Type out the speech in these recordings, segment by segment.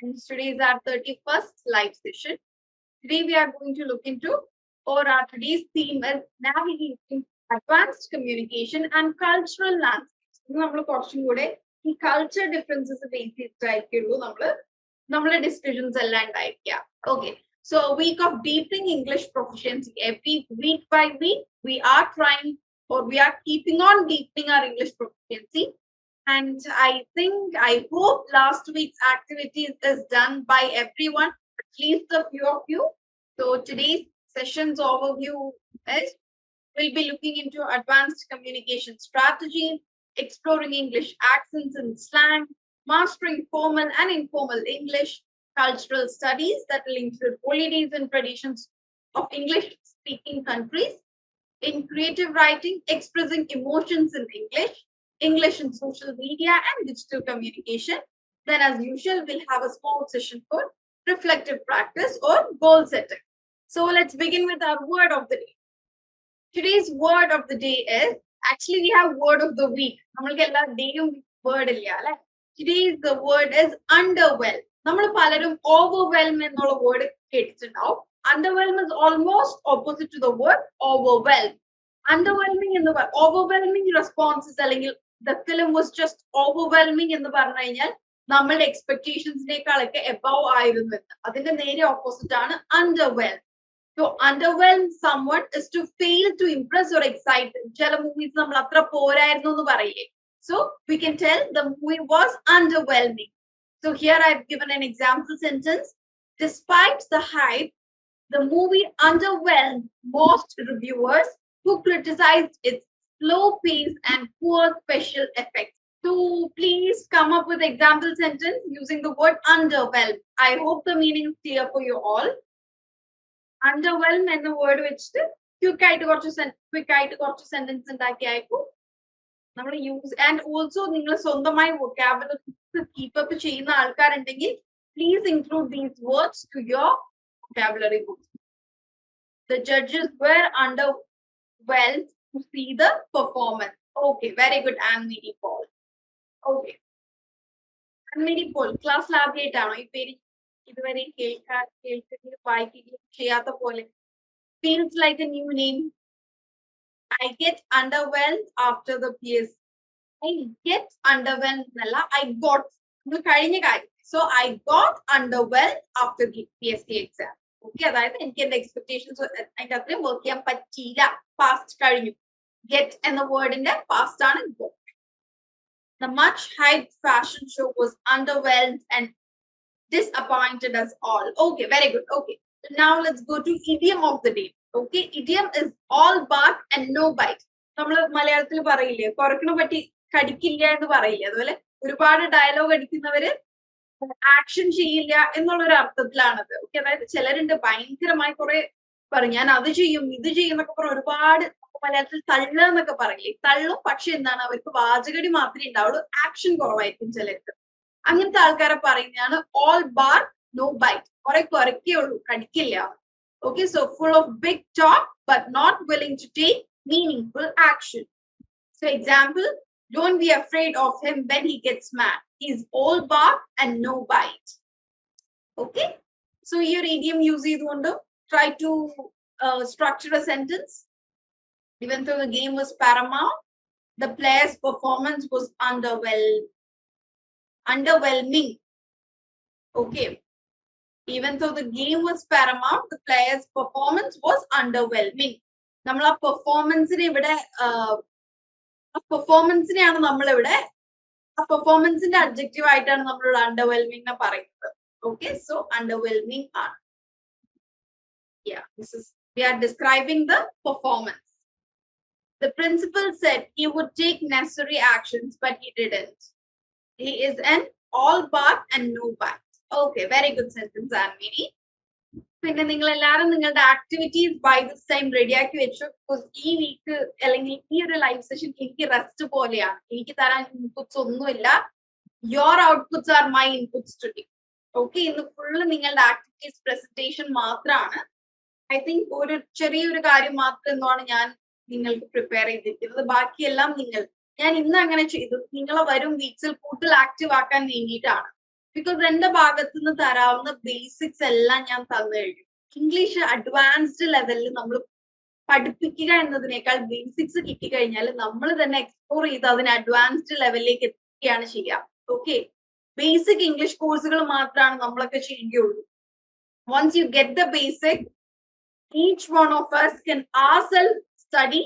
And today is our 31st live session. Today we are going to look into, or our today's theme is navigating advanced communication and cultural landscapes. നമ്മൾ കുറച്ചും കൂടെ ഈ culture differences base ചെയ്തിട്ടായിരിക്കുള്ളൂ നമ്മളെ discussions എല്ലാം ഉണ്ടായിരിക്കുക. Okay, so a week of deepening English proficiency. Every week by week, we are trying, or we are keeping on deepening our English proficiency. And I hope last week's activities is done by everyone, at least a few of you. So today's session's overview is we'll be looking into advanced communication strategies, exploring English accents and slang, mastering formal and informal English, cultural studies that will include holidays and traditions of English-speaking countries, in creative writing, expressing emotions in English in social media and digital communication. Then, as usual, we'll have a small session for reflective practice or goal setting. So let's begin with our word of the day. Today's word of the day is, actually we have word of the week. Word today's the word is underwhelm. നമ്മൾ പലരും overwhelm എന്നുള്ള word കേട്ടിട്ടുണ്ടാവും. Underwhelm is almost opposite to the word overwhelm. Underwhelming എന്ന് overwhelming responses അല്ലെങ്കിൽ the film was just overwhelming എന്ന് പറഞ്ഞു കഴിഞ്ഞാൽ നമ്മളുടെ എക്സ്പെക്ടേഷൻസിനേക്കാളൊക്കെ എബവ് ആയിരുന്നു എന്ന്. അതിന്റെ നേരെ ഓപ്പോസിറ്റ് ആണ് underwhelm. To underwhelm someone is to fail to impress or excite them. ചില മൂവീസ് നമ്മൾ അത്ര പോരായിരുന്നു എന്ന് പറയില്ലേ. So we can tell the movie was underwhelming. So here I've given an example sentence. Despite the hype, the movie underwhelmed most reviewers who criticized its slow pace and poor special effects. So please come up with example sentence using the word underwhelm. I hope the meaning is clear for you all. Underwhelm എന്ന word വെച്ചിട്ട് quick ആയിട്ട് കുറച്ച് sentence ഉണ്ടാക്കി അയക്കും നമ്മൾ use. And also നിങ്ങൾ സ്വന്തമായി vocabulary keep up ചെയ്യുന്ന ആൾക്കാരുണ്ടെങ്കിൽ please include these words to your vocabulary books. The judges were underwhelmed to see the performance. Okay, very good, Anne-Marie Paul. Okay, Anne-Marie Paul, class lab ആയിട്ടാണോ ഈ പേര് ഇതുവരെ കേൾക്കുകയും വായിക്കുകയും ചെയ്യാത്ത പോലെ? Feels like a new name. I get underwhelmed after the PS. I get underwhelmed എന്നല്ല, I got. കഴിഞ്ഞ കാര്യം. So I got underwhelmed after the PSC exam. Okay, അതായത് എനിക്ക് എന്റെ എക്സ്പെക്ടേഷൻസ് അതിന്റെ അത്രയും വർക്ക് ചെയ്യാൻ പറ്റിയില്ല. പാസ്റ്റ് കഴിഞ്ഞു. Get എന്ന വേർഡിന്റെ പാസ്റ്റ് ആണ് got. The much hyped fashion show was underwhelmed and disappointed us all. Okay, very good. Okay, now let's go to idiom of the day. Okay, idiom is all bark and no bite. നമ്മൾ മലയാളത്തിൽ പറയില്ലേ കുറക്കണ പറ്റി കടിക്കില്ല എന്ന് പറയില്ലേ, അതുപോലെ ഒരുപാട് dialogue അടിക്കുന്നവര് action ചെയ്യില്ല എന്നുള്ളൊരു അർത്ഥത്തിലാണത്. ഓക്കെ, അതായത് ചിലരുണ്ട് ഭയങ്കരമായി കുറെ പറയും ഞാൻ അത് ചെയ്യും ഇത് ചെയ്യും എന്നൊക്കെ പറഞ്ഞ ഒരുപാട് മലയാളത്തിൽ തള്ളുക എന്നൊക്കെ പറയില്ലേ, തള്ളും. പക്ഷെ എന്താണ് അവർക്ക് വാചകടി മാത്രമേ ഉണ്ടാവുള്ളൂ, ആക്ഷൻ കുറവായിരിക്കും ചിലർക്ക്. അങ്ങനത്തെ ആൾക്കാരെ പറയുന്നതാണ് all bark no bite. കുറെ കുറയ്ക്കേ ഉള്ളൂ, കടിക്കില്ല. Okay, so full of big talk but not willing to take meaningful action. So example, don't be afraid of him when he gets mad. He's all bark and no bite. Okay, so here idiom use ചെയ്തുകൊണ്ട് try to structure a sentence. Even though the game was paramount, the player's performance was underwhelming. Okay, even though the game was paramount, the player's performance was underwhelming. നമ്മൾ ആ പെർഫോമൻസിനെ ഇവിടെ പെർഫോമൻസിനെയാണ് നമ്മളിവിടെ ആ പെർഫോമൻസിന്റെ adjective ആയിട്ടാണ് നമ്മളിവിടെ അണ്ടർവെൽമിംഗ് എന്ന് പറയുന്നത്. ഓക്കെ, സോ അണ്ടർവെൽമിംഗ് ആണ്. Yeah, we are describing the performance. The principal said he would take necessary actions, but he didn't. He is an all bark and no bite. Okay, very good sentence, Anne-Marie. പിന്നെ നിങ്ങൾ എല്ലാവരും നിങ്ങളുടെ activities by this time റെഡിയാക്കി വെച്ചു. ഈ week അല്ലെങ്കിൽ ഈ ഒരു ലൈവ് സെഷൻ എനിക്ക് റെസ്റ്റ് പോലെയാണ്, എനിക്ക് തരാൻ ഇൻപുട്സ് ഒന്നുമില്ല. Your outputs are my inputs today. Okay, ഇന്ന് ഫുള്ള് നിങ്ങളുടെ ആക്ടിവിറ്റീസ് പ്രസന്റേഷൻ മാത്രമാണ്. ഐ തിങ്ക് ഒരു ചെറിയൊരു കാര്യം മാത്രം എന്നാണ് ഞാൻ നിങ്ങൾക്ക് പ്രിപ്പയർ ചെയ്തിരിക്കുന്നത്. ബാക്കിയെല്ലാം ഞാൻ ഇന്ന് അങ്ങനെ ചെയ്തു നിങ്ങളെ വരും വീക്സിൽ കൂടുതൽ ആക്റ്റീവ് ആക്കാൻ വേണ്ടിയിട്ടാണ്. ബിക്കോസ് എന്റെ ഭാഗത്തു നിന്ന് തരാവുന്ന ബേസിക്സ് എല്ലാം ഞാൻ തന്നു കഴിഞ്ഞു. ഇംഗ്ലീഷ് അഡ്വാൻസ്ഡ് ലെവലിൽ നമ്മൾ പഠിപ്പിക്കുക എന്നതിനേക്കാൾ ബേസിക്സ് കിട്ടിക്കഴിഞ്ഞാൽ നമ്മൾ തന്നെ എക്സ്പ്ലോർ ചെയ്ത് അതിന് അഡ്വാൻസ്ഡ് ലെവലിലേക്ക് എത്തുകയാണ് ചെയ്യുക. ഓക്കെ, ബേസിക് ഇംഗ്ലീഷ് കോഴ്സുകൾ മാത്രമാണ് നമ്മളൊക്കെ ചെയ്യുകയുള്ളൂ. Once you get the basic, each one of us can ourselves study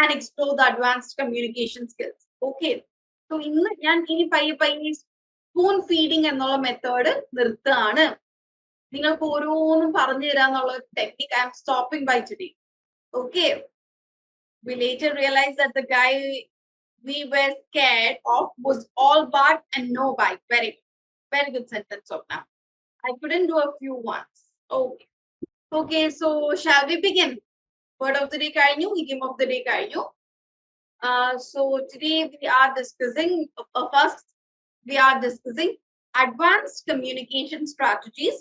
and explore the advanced communication skills. Okay, so ഇന്ന് ഞാൻ ഇനി പയ്യെ സ്പൂൺ ഫീഡിങ് എന്നുള്ള മെത്തേഡ് നിർത്തുകയാണ്. നിങ്ങൾക്ക് ഓരോന്നും പറഞ്ഞു തരാന്നുള്ള technique I'm stopping by today. Okay, we later realized that the guy we were scared of was all bark and no bite. Very good sentence of now. I couldn't do a few ones. Okay, so shall we begin? Word of the day കഴിഞ്ഞു, idiom of the day കഴിഞ്ഞു. So today we are discussing advanced communication strategies.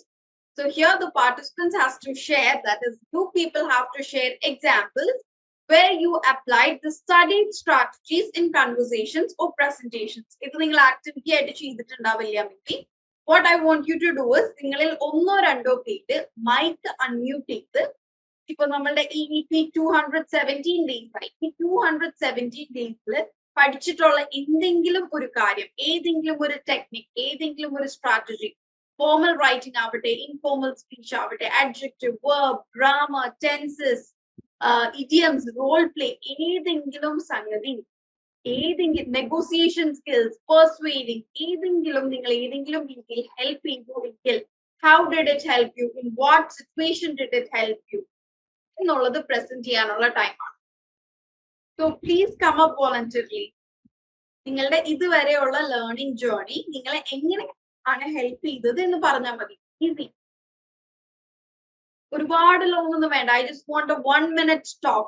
So here the participants has to share, that is, two people have to share examples where you applied the studied strategies in conversations or presentations. ഇത് നിങ്ങൾ activity ആയിട്ട് ചെയ്തിട്ടുണ്ടാവില്ല maybe. What I want you to do is, നിങ്ങളിൽ ഒന്നോ രണ്ടോ പേര് mic unmute ചെയ്ത്, ഇപ്പൊ നമ്മളുടെ ഈ 217 ഡേയ്സ് ആയി, ഈ 217 ഡേയ്സിൽ പഠിച്ചിട്ടുള്ള എന്തെങ്കിലും ഒരു കാര്യം, ഏതെങ്കിലും ഒരു ടെക്നിക്, ഏതെങ്കിലും ഒരു സ്ട്രാറ്റജി, ഫോർമൽ റൈറ്റിംഗ് ആവട്ടെ, ഇൻഫോർമൽ സ്പീച്ച് ആവട്ടെ, adjective, verb, grammar, tenses, idioms, role play, ഏതെങ്കിലും സംഗതി, ഏതെങ്കിലും നെഗോസിയേഷൻ സ്കിൽസ്, പെർസ്വേഡിങ്, ഏതെങ്കിലും നിങ്ങൾ ഏതെങ്കിലും രീതിയിൽ ഹെൽപ്പ് ചെയ്തുവെങ്കിൽ, how did it help you, in what situation did it help you എന്നുള്ളത് പ്രസന്റ് ചെയ്യാനുള്ള ടൈമാണ്. So please come up voluntarily. നിങ്ങളുടെ ഇതുവരെയുള്ള ലേണിംഗ് ജേർണി നിങ്ങളെ എങ്ങനെയാണ് ഹെൽപ്പ് ചെയ്തത് എന്ന് പറഞ്ഞാൽ മതി. ഈസി, ഒരുപാട് ലോങ് ഒന്നും വേണ്ട. I just want A 1 minute talk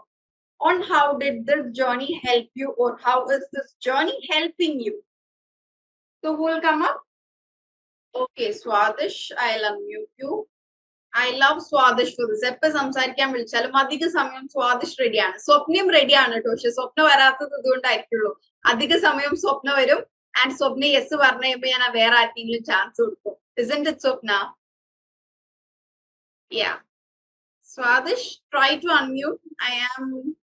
on how did this journey help you, or how is this journey helping you. So who will come up? Okay, Swadish, I'll unmute you. I love Swadish for this. എപ്പോൾ സംസാരിക്കാൻ വിളിച്ചാലും അധിക സമയം സ്വാദിഷ് റെഡിയാണ്. സ്വപ്നയും റെഡിയാണ് കേട്ടോ, പക്ഷെ സ്വപ്ന വരാത്തത് ഇതുകൊണ്ടായിരിക്കുള്ളൂ. അധിക സമയം സ്വപ്ന വരും, ആൻഡ് സ്വപ്ന യെസ് പറഞ്ഞു കഴിയുമ്പോൾ ഞാൻ വേറെ ആർക്കെങ്കിലും ചാൻസ് കൊടുക്കും. Isn't it, Swapna? Yeah. Swadish, try to unmute. I am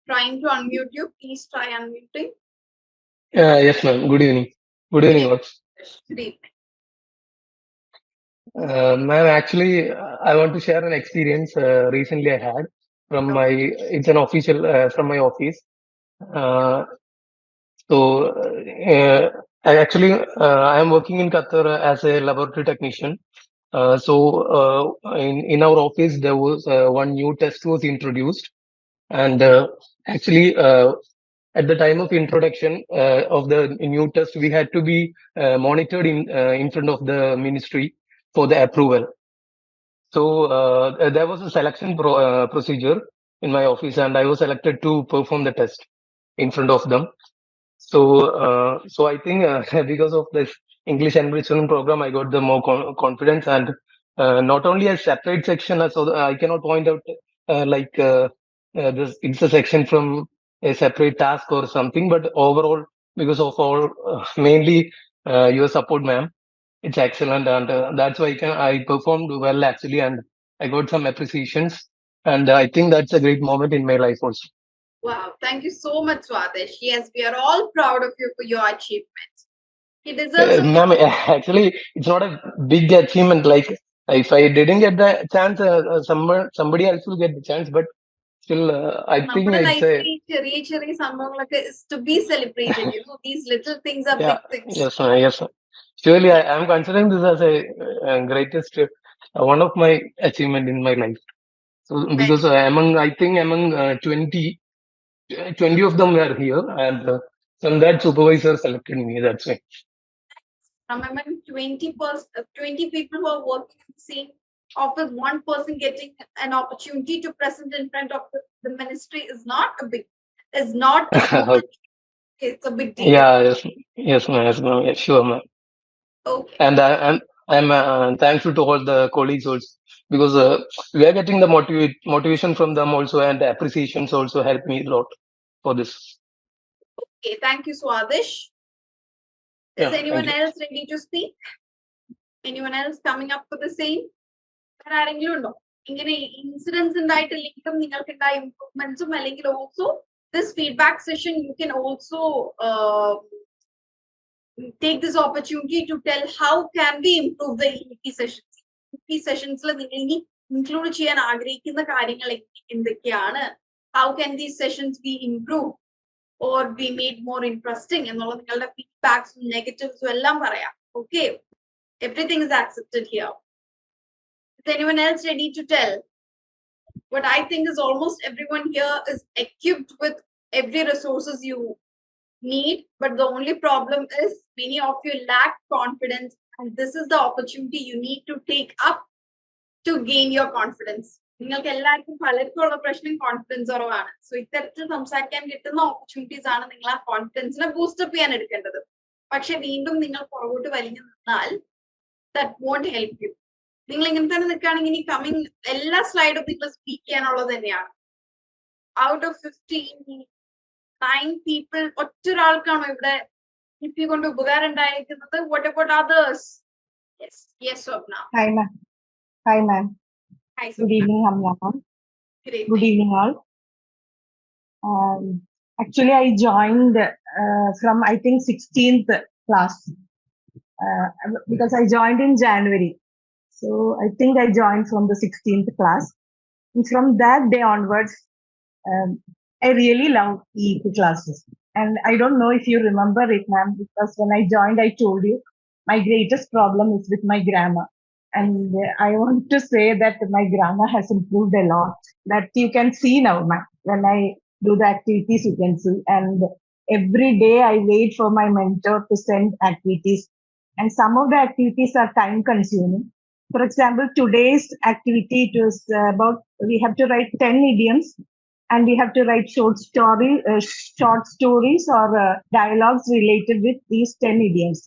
trying to unmute you. Please try unmuting. Yes, ma'am. Good evening. Good evening, all. Good evening. Ma'am, actually, I want to share an experience recently I had from it's an official, from my office. I am working in Qatar as a laboratory technician. In our office, there was one new test was introduced. And actually, at the time of introduction of the new test, we had to be monitored in front of the ministry for the approval. So there was a selection procedure in my office, and I was selected to perform the test in front of them. So I think because of this English enrichment program, I got the more confidence, and not only a separate section, so I cannot point out it's a section from a separate task or something, but overall, because of all mainly your support, ma'am, it's excellent, and that's why I performed well actually, and I got some appreciations, and I think that's a great moment in my life also. Wow, thank you so much, Swadish. Yes, we are all proud of you for your achievements. He deserves ma'am, actually, it's not a big achievement. Like, if I didn't get the chance, somebody else will get the chance, but still, I think it's is to be celebrated. You know, these little things are big things. Yes, yes. Surely, I am considering this as a greatest, one of my achievement in my life. So, because among 20 of them were here, and from that supervisor selected me. That's why. From among 20 people who are working in the same office, one person getting an opportunity to present in front of the ministry is not a big, it's a big deal. Yeah, yes, ma'am, yes, sure, ma'am. Okay. And I'm thankful to all the colleagues also, because we are getting the motivation from them also, and the appreciations also help me a lot for this. Okay, thank you, Swadish. Is anyone else ready to speak? Anyone else coming up with the same? വേറെ ആരെങ്കിലും ഉണ്ടോ? ഇങ്ങനെ incidents ഉണ്ടായിട്ടില്ലെങ്കിലും നിങ്ങൾക്ക് ഉണ്ടായ ഇംപ്രൂവ്മെന്റ്സും അല്ലെങ്കിൽ also this feedback session you can also take this opportunity to tell how can we improve the EP sessions. EP sessions നിങ്ങൾ ഇനി include ചെയ്യാൻ ആഗ്രഹിക്കുന്ന കാര്യങ്ങൾ എന്തൊക്കെയാണ്? How can these sessions be improved or be made more interesting എന്നുള്ള നിങ്ങളുടെ ഫീഡ്ബാക്സും നെഗറ്റീവ്സും എല്ലാം പറയാം. Okay, everything is accepted here. Is anyone else ready to tell? What I think is almost everyone here is equipped with every resources you need, but the only problem is many of you lack confidence, and this is the opportunity you need to take up to gain your confidence. നിങ്ങൾക്ക് എല്ലാവർക്കും പലർക്കുള്ള പ്രശ്നം confidence കുറവാണ്. So ഇത്തരത്തിൽ സംസാരിക്കാൻ കിട്ടുന്ന opportunities ആണ് നിങ്ങൾ ആ കോൺഫിഡൻസിനെ ബൂസ്റ്റപ്പ് ചെയ്യാൻ എടുക്കേണ്ടത്. പക്ഷെ വീണ്ടും നിങ്ങൾ പുറകോട്ട് വലിഞ്ഞു നിന്നാൽ ദാറ്റ് വോണ്ട് ഹെൽപ്പ് യു. നിങ്ങൾ ഇങ്ങനെ തന്നെ നിൽക്കുകയാണെങ്കിൽ ഇനി കമ്മിങ് എല്ലാ സ്ലൈഡും നിങ്ങൾ സ്പീക്ക് ചെയ്യാനുള്ളത് തന്നെയാണ്. ഔട്ട് ഓഫ് 9 people ഒറ്റൊരാൾക്കാണോ ഇവിടെ ഇപി കൊണ്ട് ഉപകാരം ഉണ്ടായിരിക്കുന്നത്? What about others? Yes, Swapna. Hi, ma'am. Hi, Good Swapna. evening, Hamya ma'am. Great. Good evening, all. Actually, I joined from, I think, 16th class because I joined in January. So I think I joined from the 16th class. And from that day onwards, I really love EP classes. And I don't know if you remember it, ma'am, because when I joined, I told you my greatest problem is with my grammar. And I want to say that my grammar has improved a lot. That you can see now, ma'am. When I do the activities, you can see. And every day I wait for my mentor to send activities. And some of the activities are time consuming. For example, today's activity, it was about, we have to write 10 idioms and we have to write short stories or dialogues related with these 10 idioms.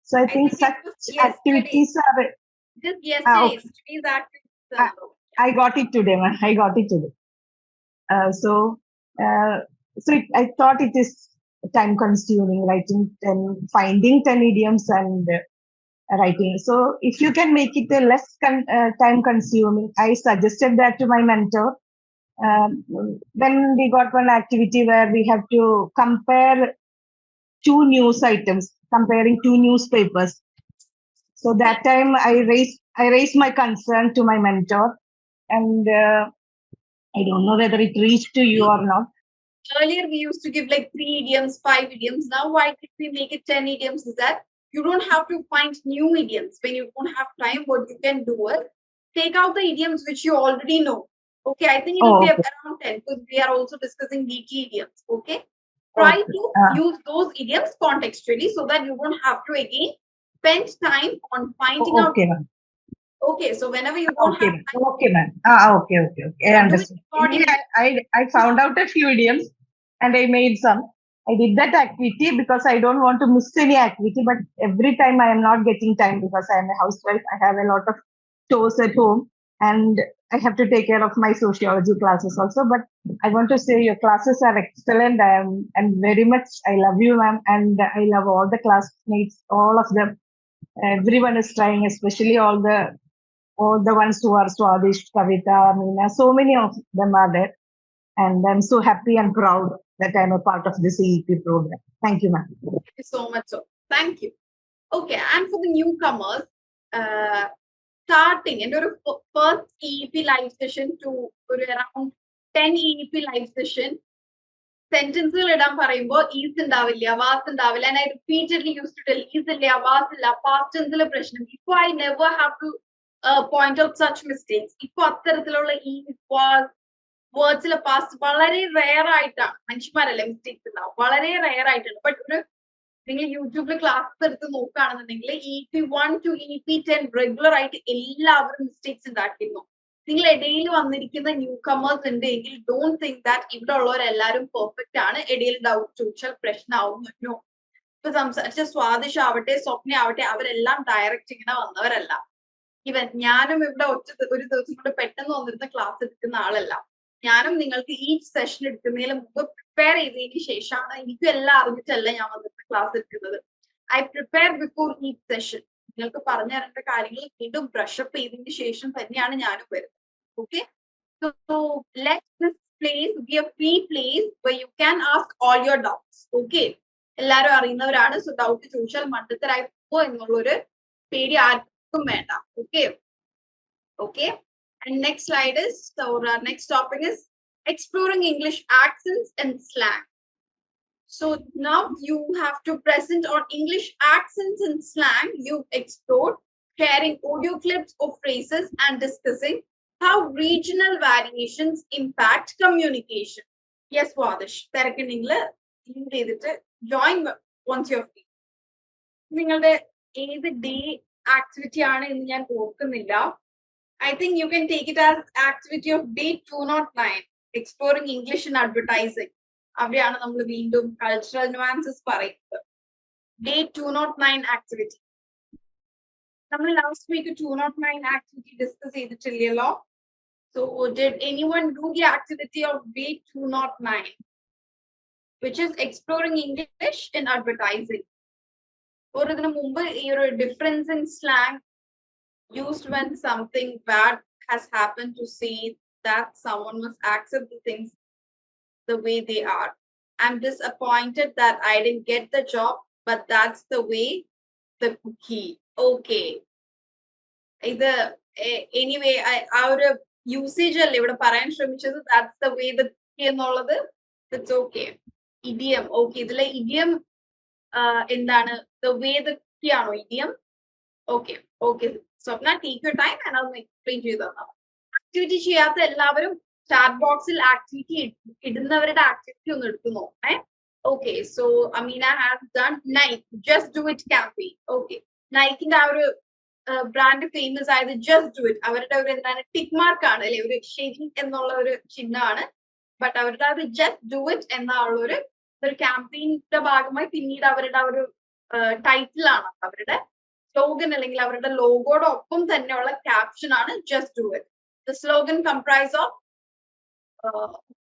So I think think it such was yesterday. activities are, Just yesterday. okay. Today's activities. I got it today, ma'am. I got it today. So I thought it is time consuming writing 10, finding 10 idioms and writing. So if you can make it a less time consuming, I suggested that to my mentor. Then we got one activity where we have to compare 2 news items, comparing 2 newspapers. So that time I raised my concern to my mentor, and I don't know whether it reached to you or not. Earlier we used to give like 3 idioms, 5 idioms. Now why did we make it 10 idioms? Is that you don't have to find new idioms when you don't have time. What you can do is take out the idioms which you already know. Okay, I think it will be Okay. around 10 because we are also discussing weekly idioms. Okay, try Okay. to use those idioms contextually so that you don't have to again spend time on finding out. Okay, ma'am. Okay, so whenever you don't Okay, have ma'am. time, Okay, ma'am. Okay. I do it understand. accordingly. I found out a few idioms and I made some. I did that activity because I don't want to miss any activity, but every time I am not getting time because I am a housewife. I have a lot of chores at home and I have to take care of my sociology classes also. But I want to say your classes are excellent. And very much, I love you, ma'am, and I love all the classmates, all of them. Everyone is trying, especially all the ones who are Swadish, Kavita, Meena, so many of them are there. And I'm so happy and proud that I'm a part of this EEP program. Thank you, ma'am. Thank you so much. So, thank you. Okay, and for the newcomers, starting in your first EEP live session to around 10 EEP live session, sentences ഇടാൻ പറയുമ്പോൾ is ഉണ്ടാവില്ല, was ഉണ്ടാവില്ല. And I repeatedly used to tell is ഇല്ല, was ഇല്ല, past tense പ്രശ്നം. If I never have to point out such mistakes. ഇപ്പൊ അത്തരത്തിലുള്ള is, was, വേർഡ്സിലെ past വളരെ റെയർ ആയിട്ടാണ്. മനുഷ്യന്മാരല്ലേ മിസ്റ്റേക്സ് ഉണ്ടാവും, വളരെ റെയർ ആയിട്ടാണ്. ബട്ട് ഒരു നിങ്ങൾ യൂട്യൂബിൽ ക്ലാസ് എടുത്ത് നോക്കുകയാണെന്നുണ്ടെങ്കിൽ EP1 to EP10 റെഗുലർ ആയിട്ട് എല്ലാവരും മിസ്റ്റേക്സ് ഉണ്ടാക്കിയിരുന്നു. നിങ്ങൾ ഇടയിൽ വന്നിരിക്കുന്ന ന്യൂ കമേഴ്സ് ഉണ്ട് എങ്കിൽ ഡോണ്ട് തിങ്ക് ദാറ്റ് ഇവിടെ ഉള്ളവരെല്ലാരും പെർഫെക്റ്റ് ആണ്. ഇടയിൽ ഡൗട്ട് ചോദിച്ചാൽ പ്രശ്നമാവുന്നു. ഇപ്പൊ സംസാരിച്ച സ്വാദിഷ് ആവട്ടെ, സ്വപ്ന ആവട്ടെ, അവരെല്ലാം ഡയറക്റ്റ് ഇങ്ങനെ വന്നവരല്ല. ഇവൻ ഞാനും ഇവിടെ ഒരു ദിവസം കൊണ്ട് പെട്ടെന്ന് വന്നിരുന്ന ക്ലാസ് എടുക്കുന്ന ആളല്ല. ഞാനും നിങ്ങൾക്ക് ഈ സെഷൻ എടുക്കുന്നതിന് മുമ്പ് പ്രിപ്പയർ ചെയ്തതിന് ശേഷമാണ്, എനിക്കും എല്ലാം അറിഞ്ഞിട്ടല്ല ഞാൻ വന്നിട്ട് ക്ലാസ് എടുക്കുന്നത്. I prepare before each session. നിങ്ങൾക്ക് പറഞ്ഞു തരേണ്ട കാര്യങ്ങൾ വീണ്ടും ബ്രഷപ്പ് ചെയ്തതിന് ശേഷം തന്നെയാണ് ഞാനും വരുന്നത്. Okay, so let this place be a free place where you can ask all your doubts. Okay, എല്ലാരും അറിയുന്നവരാണ്. സോ ഡൗട്ട് ചോദിച്ചാൽ മണ്ടത്തരായി പോകുമോ എന്നുള്ളൊരു പേടി ആർക്കും വേണ്ട. Okay, okay. And next slide is, so our next topic is exploring English accents and slang. So now you have to present on English accents and slang you've explored, sharing audio clips of phrases and discussing how regional variations impact communication. Yes, Vadish, തിരക്കുണ്ടെങ്കിൽ link ചെയ്തിട്ട് join once you're free. നിങ്ങളുടെ ഏത് day activity ആണ് എന്ന് ഞാൻ ഓർക്കുന്നില്ല. I think you can take it as activity of day 209, exploring English in advertising. അവിടെയാണ് നമ്മൾ വീണ്ടും കൾച്ചറൽ നുവാൻസസ് പറയുന്നത്. Day 209 activity. നമ്മൾ ലാസ്റ്റ് വീക്ക് 209 ആക്ടിവിറ്റി ഡിസ്കസ് ചെയ്തിട്ടില്ലല്ലോ. So did anyone do the activity of day 209, which is exploring English in advertising? Or ഇതിനു മുമ്പ് ഈ ഒരു difference in slang used when something bad has happened to say that someone must accept the things the way they are. I'm disappointed that I didn't get the job, but that's the way the cookie. Okay. Either anyway, our usage ഇവിടെ പറയാൻ ശ്രമിച്ചത് that's the way the cookie എന്നുള്ളത്. That's okay. Idiom. Okay. ഇതിലെ idiom എന്താണ്? The way the cookie ആണോ idiom? Okay. Okay. Swapna, take your time and I'll explain to you that now. Activity ചെയ്യാത്ത എല്ലാവരും chat boxil activity ഇടുന്നവരുടെ activity ഒന്ന് എടുത്തു നോക്കണേ. Okay, so Amina has done Nike Just Do It campaign. Okay, Nikeന്റെ ആ ഒരു brand famous ആയത് Just Do It. അവരുടെ ഒരു എന്താണ് ടിക്ക് മാർക്ക് ആണ് അല്ലെ, ഒരു ശരി എന്നുള്ള ഒരു ചിഹ്നമാണ്. ബട്ട് അവരുടെ അത് Just Do It എന്നുള്ള ഒരു ക്യാമ്പയിന്റെ ഭാഗമായി പിന്നീട് അവരുടെ ഒരു ടൈറ്റിൽ ആണ്, അവരുടെ സ്ലോഗൻ അല്ലെങ്കിൽ അവരുടെ ലോഗോയുടെ ഒപ്പം തന്നെയുള്ള ക്യാപ്ഷൻ ആണ് Just Do It. The slogan comprises of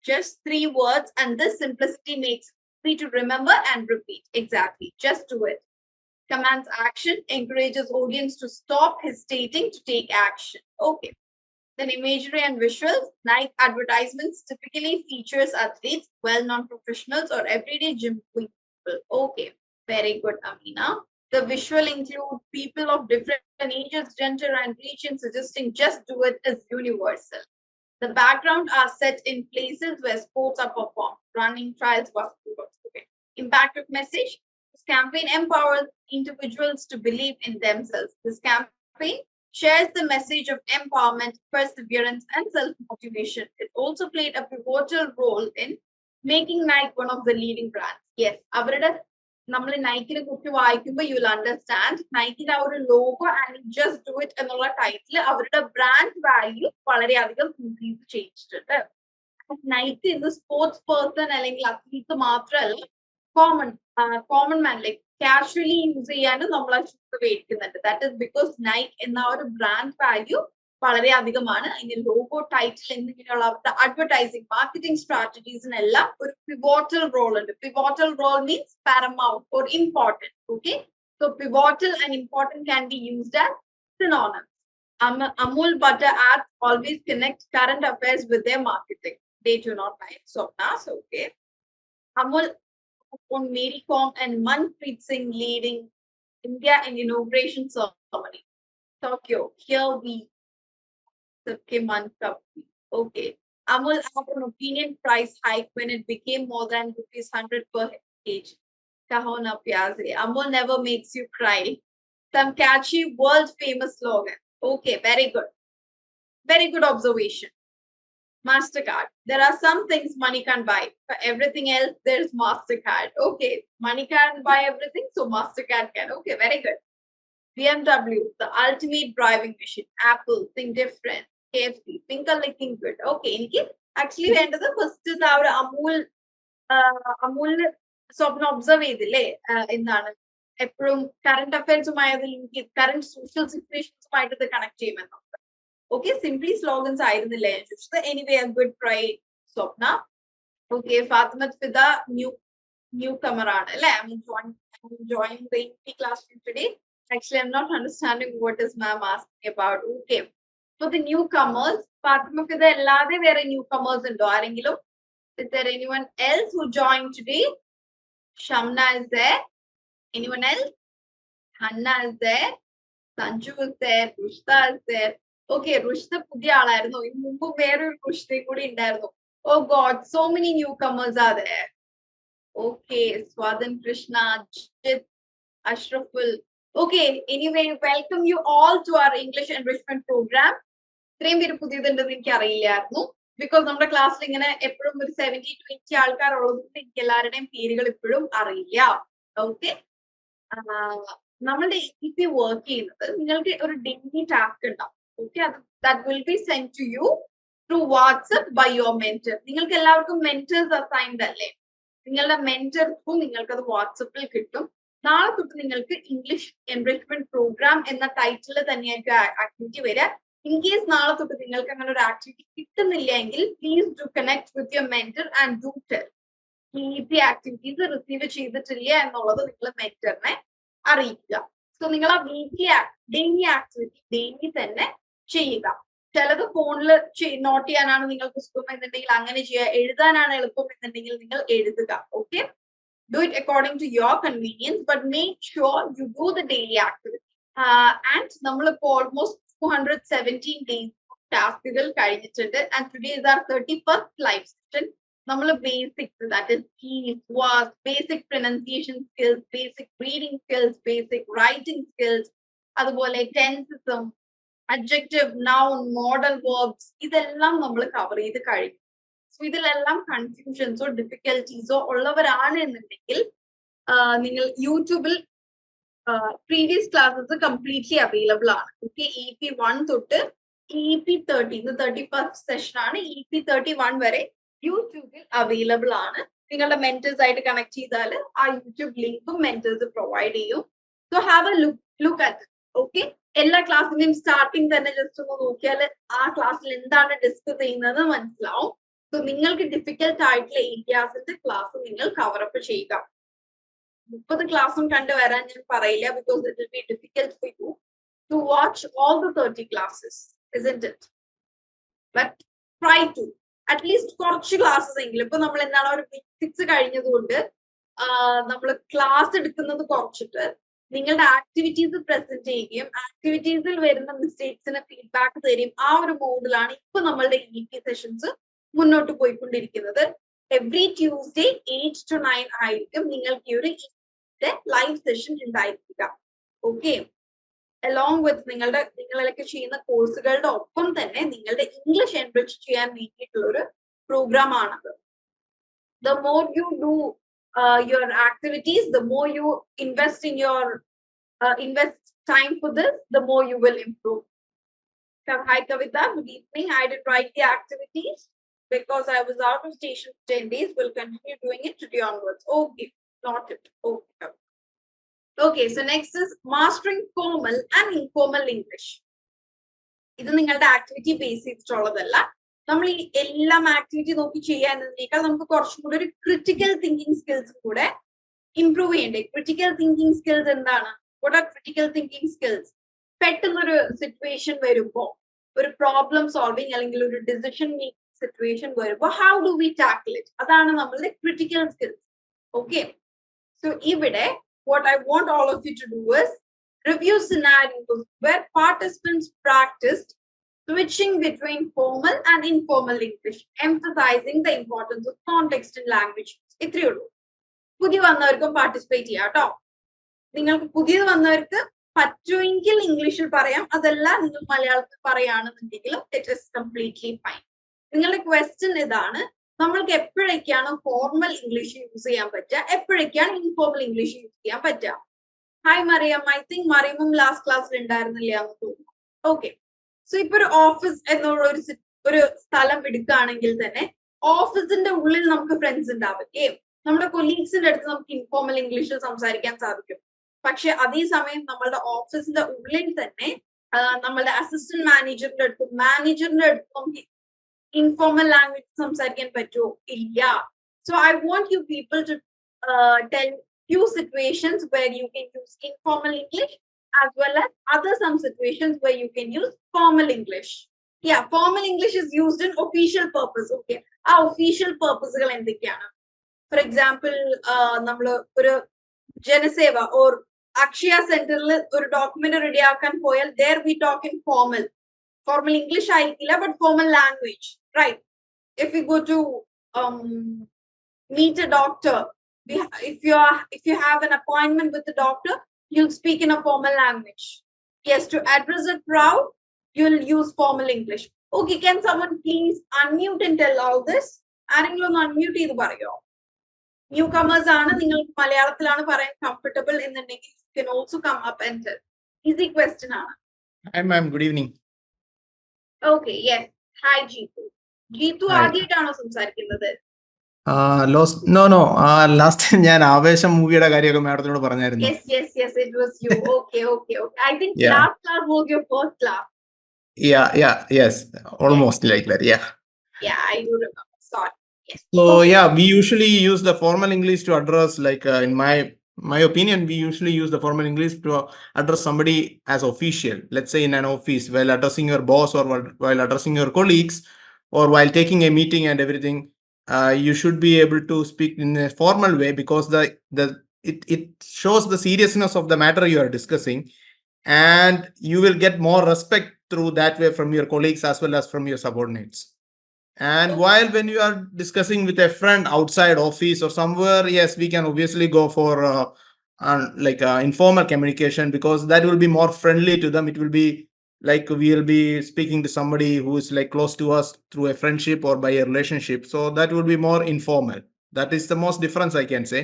just 3 words, and this simplicity makes it easy to remember and repeat. Exactly, just do it. Commands action, encourages audience to stop hesitating to take action. Okay. Then imagery and visuals. Nike advertisements typically features athletes, well-known professionals, or everyday gym people. Okay, very good, Amina. The visual include people of different ages, gender, and region, suggesting just do it is universal. The background are set in places where sports are performed, running, trials, basketball. Okay. Impact of message. This campaign empowers individuals to believe in themselves. This campaign shares the message of empowerment, perseverance, and self-motivation. It also played a pivotal role in making Nike one of the leading brands. Yes, അവരുടെ നമ്മൾ നൈക്കിനെ കുറിച്ച് വായിക്കുമ്പോൾ U will understand നൈക്കിന്റെ ആ ഒരു logo and just do it എന്നുള്ള title അവരുടെ brand value വളരെയധികം ഇൻക്രീസ് ചെയ്തിട്ടുണ്ട്. നൈക്ക് ഇന്ന് സ്പോർട്സ് പേഴ്സൺ അല്ലെങ്കിൽ അത്ലീറ്റ് മാത്രമല്ല, common man like casually use ചെയ്യാനും നമ്മൾ ആ ഷൂസ് മേടിക്കുന്നുണ്ട്. ദാറ്റ് ഇസ് ബിക്കോസ് നൈക്ക് എന്ന ഒരു ബ്രാൻഡ് വാല്യൂ വളരെയധികമാണ്. അതിന്റെ ലോഗോ, ടൈറ്റിൽ എന്നിങ്ങനെയുള്ള അവരുടെ അഡ്വർടൈസിങ്, മാർക്കറ്റിംഗ് സ്ട്രാറ്റജീസിനെല്ലാം ഒരു പിവോട്ടൽ റോൾ ഉണ്ട്. Pivotal role means paramount or important. Okay, so pivotal and important can be used as synonyms. Amul butter ads always connect current affairs with their marketing. They do not like Swapna. Okay, Amul on Mary Kom and Manpreet Singh leading India in inauguration ceremony. Tokyo, here we Okay. Amul had an opinion price hike when it became more than ₹100 per kg. Kahona Pyase. Amul never makes you cry. Some catchy world famous slogan. Okay, very good. Very good observation. MasterCard. There are some things money can't buy. For everything else, there's MasterCard. Okay, money can't buy everything, so MasterCard can. Okay, very good. BMW, the ultimate driving machine. Apple, think different. KFC, think a looking good. Okay, actually, വേണ്ടത് first ഒരു അമൂലിന് സ്വപ്നം observe ചെയ്തില്ലേ, എന്താണ് എപ്പോഴും current അഫയേഴ്സുമായത് current social സിറ്റുവേഷൻസുമായിട്ട് ഇത് കണക്ട് ചെയ്യുമെന്നുണ്ട്. ഓക്കെ, സിംപ്ലി സ്ലോഗൻസ് ആയിരുന്നില്ലേ ഞാൻ ചോദിച്ചത്. Anyway a good try Swapna. Okay, Fathimath Fida newcomer ആണ് അല്ലെ. joining the classroom today. Actually, I'm not understanding what is ma'am asking about. Okay. So the newcomers, Fatmukida ellade vera newcomers undo arengilum? Is there anyone else who joined today? Shamna is there. Anyone else? Hanna is there. Sanju is there. Rushta is there. Okay, Rushta pudhiya aalayirunnu. Idinu munpu vera oru Rushtayum koodi undayirunnu. Oh God, so many newcomers are there. Okay, Swadan Krishna, Jit, Ashraful. Okay, anyway, welcome you all to our English enrichment program. ഇത്രയും പേര് പുതിയതുണ്ടെന്ന് എനിക്ക് അറിയില്ലായിരുന്നു. Because നമ്മുടെ ക്ലാസ്സിൽ ഇങ്ങനെ എപ്പോഴും ഒരു 70-20 ആൾക്കാർ ഉള്ളതുകൊണ്ട് എനിക്ക് എല്ലാവരുടെയും പേരുകൾ ഇപ്പോഴും അറിയില്ല. ഓക്കെ, നമ്മളുടെ EP വർക്ക് ചെയ്യുന്നത് നിങ്ങൾക്ക് ഒരു ഡെയിലി ടാസ്ക് ഉണ്ടാവും. Okay, that will be send to you through WhatsApp by your mentor. നിങ്ങൾക്ക് എല്ലാവർക്കും മെന്റേഴ്സ് അസൈൻഡ് അല്ലേ? നിങ്ങളുടെ മെന്റർ ത്രൂ നിങ്ങൾക്ക് അത് വാട്സപ്പിൽ കിട്ടും. നാളെ തൊട്ട് നിങ്ങൾക്ക് ഇംഗ്ലീഷ് എൻറിച്ച്മെന്റ് പ്രോഗ്രാം എന്ന ടൈറ്റിൽ തന്നെയായിരിക്കും ആക്ടിവിറ്റി വരിക. ഇൻ കേസ് നാളെ തൊട്ട് നിങ്ങൾക്ക് അങ്ങനെ ഒരു ആക്ടിവിറ്റി കിട്ടുന്നില്ല എങ്കിൽ please do connect with your mentor and do tell EP activities receive ചെയ്തിട്ടില്ല എന്നുള്ളത് നിങ്ങൾ മെന്ററിനെ അറിയിക്കുക. സോ നിങ്ങൾ ആ ഡെയിലി ആക്ടിവിറ്റി ഡെയിലി തന്നെ ചെയ്യുക. ചിലത് ഫോണിൽ നോട്ട് ചെയ്യാനാണ് നിങ്ങൾക്ക് സുഖം എന്നുണ്ടെങ്കിൽ അങ്ങനെ ചെയ്യുക. എഴുതാനാണ് എളുപ്പം എന്നുണ്ടെങ്കിൽ നിങ്ങൾ എഴുതുക. Okay, do it according to your convenience, but make sure you do the daily activity. And നമ്മളിപ്പോ almost 217 days ടാസ്കുകൾ കഴിഞ്ഞിട്ടുണ്ട്. And today is our 31st live session. നമ്മൾ basics, that is keys, was, basic pronunciation skills, basic reading skills, basic writing skills, അതുപോലെ ടെൻസസും adjective, noun, modal verbs ഇതെല്ലാം നമ്മൾ cover ചെയ്ത് കഴിഞ്ഞു. So ഇതിലെല്ലാം കൺഫ്യൂഷൻസോ ഡിഫിക്കൽട്ടീസോ ഉള്ളവരാണ് എന്നുണ്ടെങ്കിൽ നിങ്ങൾ യൂട്യൂബിൽ പ്രീവിയസ് ക്ലാസ്സസ് കംപ്ലീറ്റ്ലി അവൈലബിൾ ആണ്. ഓക്കെ, EP 1 തൊട്ട് EP 30, 31st സെഷൻ ആണ്. EP 31 വരെ യൂട്യൂബിൽ അവൈലബിൾ ആണ്. നിങ്ങളുടെ മെന്റേഴ്സ് ആയിട്ട് കണക്ട് ചെയ്താൽ ആ യൂട്യൂബ് ലിങ്കും മെന്റേഴ്സ് പ്രൊവൈഡ് ചെയ്യും. So have A look at. Okay, എല്ലാ ക്ലാസ്സിന്റെയും സ്റ്റാർട്ടിങ് തന്നെ ജസ്റ്റ് ഒന്ന് നോക്കിയാൽ ആ ക്ലാസ്സിൽ എന്താണ് ഡിസ്കസ് ചെയ്യുന്നത് മനസ്സിലാവും. സോ നിങ്ങൾക്ക് ഡിഫിക്കൽട്ട് ആയിട്ടുള്ള ഏരിയാസിന്റെ ക്ലാസ് നിങ്ങൾ കവറപ്പ് ചെയ്യുക. 30 ക്ലാസ്സും കണ്ടുവരാൻ ഞാൻ പറയില്ല, because it will be difficult for you to watch all the 30 classes, isn't it? But try to at least കുറച്ച് ക്ലാസ്സസ് എങ്കിലും. ഇപ്പൊ നമ്മൾ എന്താണ് ഒരു ബേസിക്സ് കഴിഞ്ഞതുകൊണ്ട് നമ്മൾ ക്ലാസ് എടുക്കുന്നത് കുറച്ചിട്ട് നിങ്ങളുടെ ആക്ടിവിറ്റീസ് പ്രസന്റ് ചെയ്യുകയും ആക്ടിവിറ്റീസിൽ വരുന്ന മിസ്റ്റേക്സിന് ഫീഡ്ബാക്ക് തരും. ആ ഒരു മോഡിലാണ് ഇപ്പൊ നമ്മളുടെ EP സെഷൻസ് മുന്നോട്ട് പോയിക്കൊണ്ടിരിക്കുന്നത്. എവറി ട്യൂസ്ഡേ 8 to 9 ആയിരിക്കും നിങ്ങൾക്ക് ഈ ഒരു ലൈവ് സെഷൻ ഉണ്ടായിരിക്കുക. ഓക്കെ, അലോങ് വിത്ത് നിങ്ങളൊക്കെ ചെയ്യുന്ന കോഴ്സുകളുടെ ഒപ്പം തന്നെ നിങ്ങളുടെ ഇംഗ്ലീഷ് എൻറിച്ച് ചെയ്യാൻ വേണ്ടിയിട്ടുള്ള ഒരു പ്രോഗ്രാം ആണത്. The more you do your activities, the more you invest in your invest time for this, the more you will improve. Hi Kavita, good evening. I did write the activities because I was out of station for 10 days. We'll continue doing it today onwards. Okay, not it. Okay. Okay, so next is mastering formal and informal English. ഇത് നിങ്ങളുടെ activity base ചെയ്തിട്ടുള്ളതല്ല. നമ്മൾ ഈ എല്ലാം activity നോക്കി ചെയ്യാന്നതിനേക്കാൾ നമുക്ക് കുറച്ചും കൂടെ ഒരു ക്രിട്ടിക്കൽ തിങ്കിങ് സ്കിൽസ് കൂടെ ഇംപ്രൂവ് ചെയ്യണ്ടേ. ക്രിട്ടിക്കൽ തിങ്കിങ് സ്കിൽസ് എന്താണ്? What are critical thinking skills? പെട്ടെന്നൊരു സിറ്റുവേഷൻ വരുമ്പോ, ഒരു പ്രോബ്ലം സോൾവിങ് അല്ലെങ്കിൽ ഒരു ഡിസിഷൻ മേക്കിംഗ് സിറ്റുവേഷൻ വരുമ്പോ how do we tackle it, അതാണ് നമ്മളുടെ ക്രിട്ടിക്കൽ സ്കിൽസ്. ഓക്കെ, സോ ഇവിടെ what I want all of you to do is review scenarios where participants practiced switching between formal and informal English, emphasizing the importance of context in language. ഇത്രയേ ഉള്ളൂ. പുതിയ വന്നവർക്കും participate ചെയ്യാം കേട്ടോ. നിങ്ങൾക്ക് പുതിയത് വന്നവർക്ക് പറ്റുമെങ്കിൽ ഇംഗ്ലീഷിൽ പറയാം, അതല്ല നിങ്ങൾ മലയാളത്തിൽ പറയുകയാണെന്നുണ്ടെങ്കിൽ ഇറ്റ് ഇസ് കംപ്ലീറ്റ്ലി ഫൈൻ. നിങ്ങളുടെ ക്വസ്റ്റ്യൻ ഇതാണ്, നമ്മൾക്ക് എപ്പോഴൊക്കെയാണ് ഫോർമൽ ഇംഗ്ലീഷ് യൂസ് ചെയ്യാൻ പറ്റുക, എപ്പോഴൊക്കെയാണ് ഇൻഫോർമൽ ഇംഗ്ലീഷ് യൂസ് ചെയ്യാൻ പറ്റുക? ഹായ് മറിയം, ഐ തിങ്ക് മറിയമും ലാസ്റ്റ് ക്ലാസ്സിൽ ഉണ്ടായിരുന്നില്ല എന്ന് തോന്നുന്നു. ഓക്കെ, സോ ഇപ്പൊ ഒരു ഓഫീസ് എന്നുള്ള ഒരു സ്ഥലം എടുക്കുകയാണെങ്കിൽ തന്നെ ഓഫീസിന്റെ ഉള്ളിൽ നമുക്ക് ഫ്രണ്ട്സ് ഉണ്ടാവില്ലേ? നമ്മുടെ കൊലീഗ്സിന്റെ അടുത്ത് നമുക്ക് ഇൻഫോർമൽ ഇംഗ്ലീഷിൽ സംസാരിക്കാൻ സാധിക്കും. പക്ഷെ അതേസമയം നമ്മളുടെ ഓഫീസിന്റെ ഉള്ളിൽ തന്നെ നമ്മളുടെ അസിസ്റ്റന്റ് മാനേജറിന്റെ അടുത്ത് നമുക്ക് informal language സംസാരിക്കാൻ പറ്റുമോ? ഇല്ല. So I want you people to tell few situations where you can use informal English as well as other some situations where you can use formal English. Yeah, formal English is used in official purpose. Okay, official purposes എന്തൊക്കെയാണ്? For example, നമ്മള് ഒരു ജനസേവ or Akshaya സെന്ററിൽ ഒരു document റെഡിയാക്കാൻ പോയാൽ there we talk in formal English ആയിരിക്കില്ല, but formal language, right? If we go to meet a doctor, if you have an appointment with the doctor, you'll speak in a formal language. Yes, to address a crowd, you'll use formal English. Okay, can someone please unmute and tell all this? ആരെങ്കിലും ഒന്ന് unmute ചെയ്ത് പറയോ? Newcomers ആണ്, നിങ്ങൾക്ക് മലയാളത്തിലാണ് പറയാൻ comfortable എന്നുണ്ടെങ്കിൽ you can also come up and tell. Easy question ആണ്. Hi ma'am, good evening. Okay, yes. Hi Jeetu. Jeetu Hi. ആദ്യമായിട്ടാണോ സംസാരിക്കുന്നത്? Last time ഞാൻ ആവേശം മൂവിയുടെ കാര്യമൊക്കെ മാഡത്തിനോട് പറഞ്ഞായിരുന്നു. Yes, it was you. Okay. I think Yeah. last class was your first class. Yes, almost like that, yeah. Yeah, I do remember. Sorry. Yes. So Okay. yeah, we usually use the formal English to address, like in my opinion, we usually use the formal English to address somebody as official. Let's say in an office, while addressing your boss or while addressing your colleagues, or while taking a meeting and everything. You should be able to speak in a formal way, because it shows the seriousness of the matter you are discussing, and you will get more respect through that way from your colleagues as well as from your subordinates. And while when you are discussing with a friend outside office or somewhere, yes, we can obviously go for informal communication, because that will be more friendly to them. It will be like we'll be speaking to somebody who is like close to us through a friendship or by a relationship. So that will be more informal. That is the most difference I can say.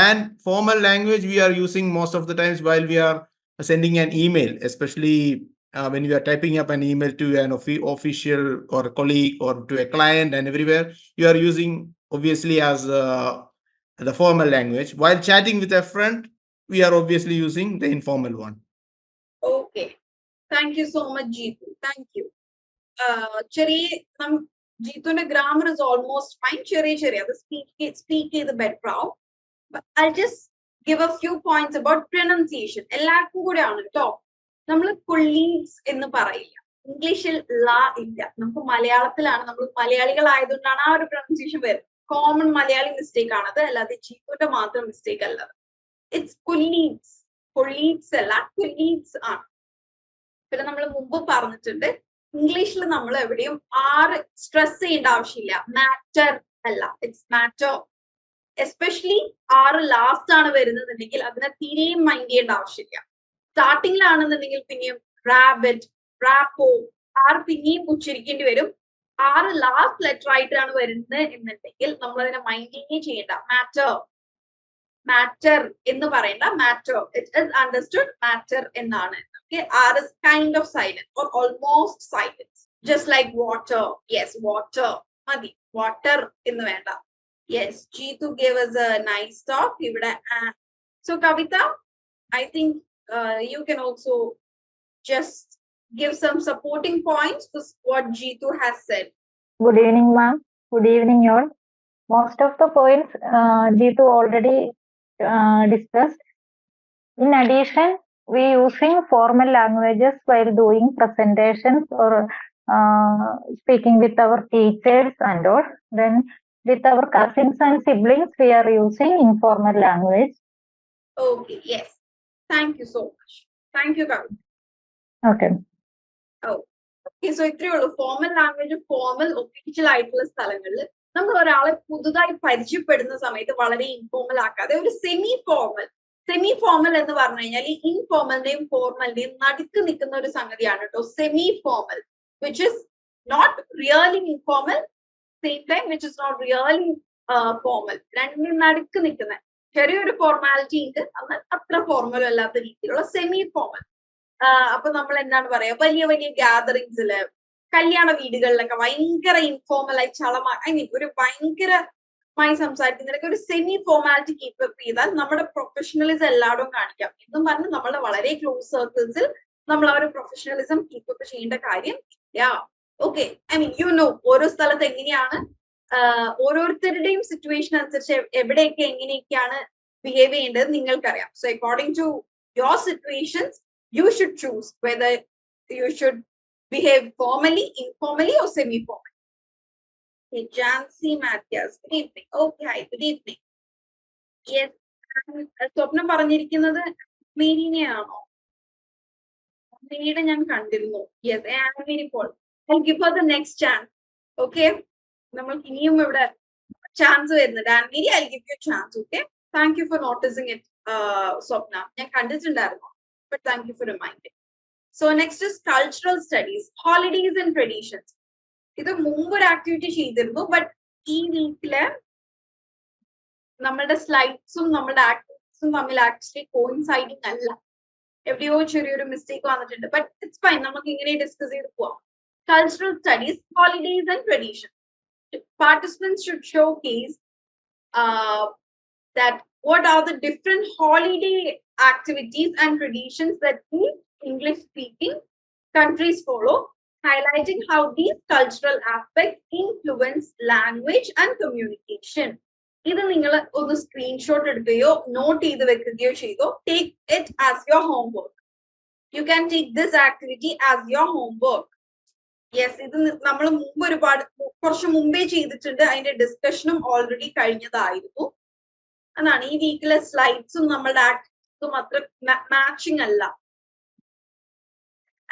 And formal language we are using most of the times while we are sending an email, especially when you are typing up an email to an official or a colleague or to a client, and everywhere you are using obviously as the formal language. While chatting with a friend, we are obviously using the informal one. Okay. Thank you so much, Jeetu. Thank you. Jeetu's grammar is almost fine. The speak is the better. But I'll just give a few points about pronunciation. എല്ലാവർക്കും കൂടെ ആണ് കേട്ടോ. നമ്മൾ colleagues എന്ന് പറയില്ല. ഇംഗ്ലീഷിൽ ലാ ഇല്ല. നമുക്ക് മലയാളത്തിലാണ്, നമ്മൾ മലയാളികളായതുകൊണ്ടാണ് ആ ഒരു പ്രൊനൗൺസിയേഷൻ വരുന്നത്. കോമൺ മലയാളി മിസ്റ്റേക്ക് ആണത്, അല്ലാതെ ജീത്തുവിന്റെ മാത്രം മിസ്റ്റേക്ക് അല്ലത്. ഇറ്റ്സ് കൊളീഗ്സ് അല്ല, കൊളീഗ്സ് ആണ്. പിന്നെ നമ്മൾ മുമ്പ് പറഞ്ഞിട്ടുണ്ട്, ഇംഗ്ലീഷിൽ നമ്മൾ എവിടെയും സ്ട്രെസ് ചെയ്യേണ്ട ആവശ്യമില്ല. മാറ്റർ അല്ല, ഇറ്റ്സ് മാറ്റർ. എസ്പെഷ്യലി ലാസ്റ്റ് ആണ് വരുന്നതെന്നുണ്ടെങ്കിൽ അതിനെ തീരെയും മൈൻഡ് ചെയ്യേണ്ട ആവശ്യമില്ല. സ്റ്റാർട്ടിങ്ങിലാണെന്നുണ്ടെങ്കിൽ പിന്നെയും റാബിറ്റ്, റാപ്പോ, പിന്നെയും ഉച്ചരിക്കേണ്ടി വരും. ലാസ്റ്റ് ലെറ്റർ ആയിട്ടാണ് വരുന്നത് എന്നുണ്ടെങ്കിൽ നമ്മൾ അതിനെ മൈൻഡിങ് ചെയ്യേണ്ട. മാറ്റർ എന്ന് പറയേണ്ട, matter. It is understood, matter എന്നാണ്. Okay, R is kind of silent or almost silent, just like water. Yes, water. Madi, water in the venda. Yes, Jeetu gave us a nice talk. So Kavita, I think you can also just give some supporting points to what Jeetu has said. Good evening, ma'am. Good evening, all. Most of the points Jeetu already discussed. In addition, we using formal languages while doing presentations or speaking with our teachers and all. Then with our cousins and siblings, we are using informal language. Okay, yes. Thank you so much. Thank you, Kavita. Okay. Okay, so ഇത്രയേ ഉള്ളൂ. Formal language, formal official ആയിട്ടുള്ള സ്ഥലങ്ങളിൽ നമ്മൾ ഒരാളെ പുതുതായി പരിചയപ്പെടുന്ന സമയത്ത് വളരെ informal ആക്കാതെ ഒരു സെമി ഫോർമൽ എന്ന് പറഞ്ഞു കഴിഞ്ഞാൽ ഈ ഇൻഫോർമലിന്റെയും ഫോർമലിന്റെയും നടുക്ക് നിൽക്കുന്ന ഒരു സംഗതിയാണ് കേട്ടോ semi formal, which is not really informal, same time which is not really formal. രണ്ടിനും നടുക്ക് നിൽക്കുന്ന ചെറിയൊരു ഫോർമാലിറ്റി ഉണ്ട്, എന്നാൽ അത്ര ഫോർമലും അല്ലാത്ത രീതിയിലുള്ള സെമി ഫോർമൽ. അപ്പൊ നമ്മൾ എന്താണ് പറയാ, വലിയ വലിയ ഗ്യാതറിങ്സില്, കല്യാണ വീടുകളിലൊക്കെ ഭയങ്കര ഇൻഫോർമലായി ഒരു ഭയങ്കരമായി സംസാരിക്കുന്നതിനൊക്കെ ഒരു സെമി ഫോർമാലിറ്റി കീപ്പപ്പ് ചെയ്താൽ നമ്മുടെ പ്രൊഫഷണലിസം എല്ലായിടും കാണിക്കാം എന്നും പറഞ്ഞ് നമ്മുടെ വളരെ ക്ലോസ് സർക്കിൾസിൽ നമ്മൾ ആ ഒരു പ്രൊഫഷണലിസം കീപ്പപ്പ് ചെയ്യേണ്ട കാര്യം ഇല്ല. ഓക്കെ, ഓരോ സ്ഥലത്ത് എങ്ങനെയാണ് ഓരോരുത്തരുടെയും സിറ്റുവേഷൻ അനുസരിച്ച് എവിടെയൊക്കെ എങ്ങനെയൊക്കെയാണ് ബിഹേവ് ചെയ്യേണ്ടത് നിങ്ങൾക്കറിയാം. So according to your situations You should choose whether you should behave formally, informally, or semi-formally. Okay, Jancy Matthias, good evening. Okay, hi, good evening. Yes, സ്വപ്നം പറഞ്ഞിരിക്കുന്നത് മീനിനെയാണോ? മീനിയുടെ ഞാൻ കണ്ടിരുന്നു. Yes, Ann Meeni Paul. I'll give her the next chance. Okay, നമ്മൾക്ക് ഇനിയും ഇവിടെ chance വരുന്നുണ്ട്. ആൻമീനി, I'll give you a chance. Okay, thank you for noticing it, സ്വപ്ന. ഞാൻ കണ്ടിട്ടുണ്ടായിരുന്നു, but thank you for reminding. So next is cultural studies, holidays and traditions. ഇത് മുമ്പ് ഒരു activity ചെയ്തിരുന്നു, ബട്ട് ഈ വീക്കില് നമ്മളുടെ സ്ലൈഡ്സും നമ്മുടെ ആക്ടിവിറ്റീസും തമ്മിൽ ആക്ച്വലി കോയിൻസൈഡിങ് അല്ല. എവിടെയോ ചെറിയൊരു മിസ്റ്റേക്ക് വന്നിട്ടുണ്ട്, ബട്ട് ഇറ്റ്സ് ഫൈൻ. നമുക്ക് ഇങ്ങനെ ഡിസ്കസ് ചെയ്ത് പോവാം. Cultural studies, holidays and traditions. Participants should showcase that what are the different holiday activities and traditions that English-speaking countries follow, highlighting how these cultural aspects influence language and communication. ഇത് നിങ്ങൾ ഒന്ന് screenshot എടുക്കുകയോ not ചെയ്ത് വെക്കുകയോ ചെയ്തോ. Take it as your homework. You can take this activity as your homework. Yes, ഇത് നമ്മൾ മുമ്പ് കുറച്ച് മുമ്പേ ചെയ്തിട്ടുണ്ട്. അതിന്റെ ഡിസ്കഷനും ഓൾറെഡി കഴിഞ്ഞതായിരുന്നു. അതാണ് ഈ വീക്കിലെ സ്ലൈഡ്സും നമ്മളുടെ ആക്ടിവിറ്റീസും അത്ര മാച്ചിങ് അല്ല.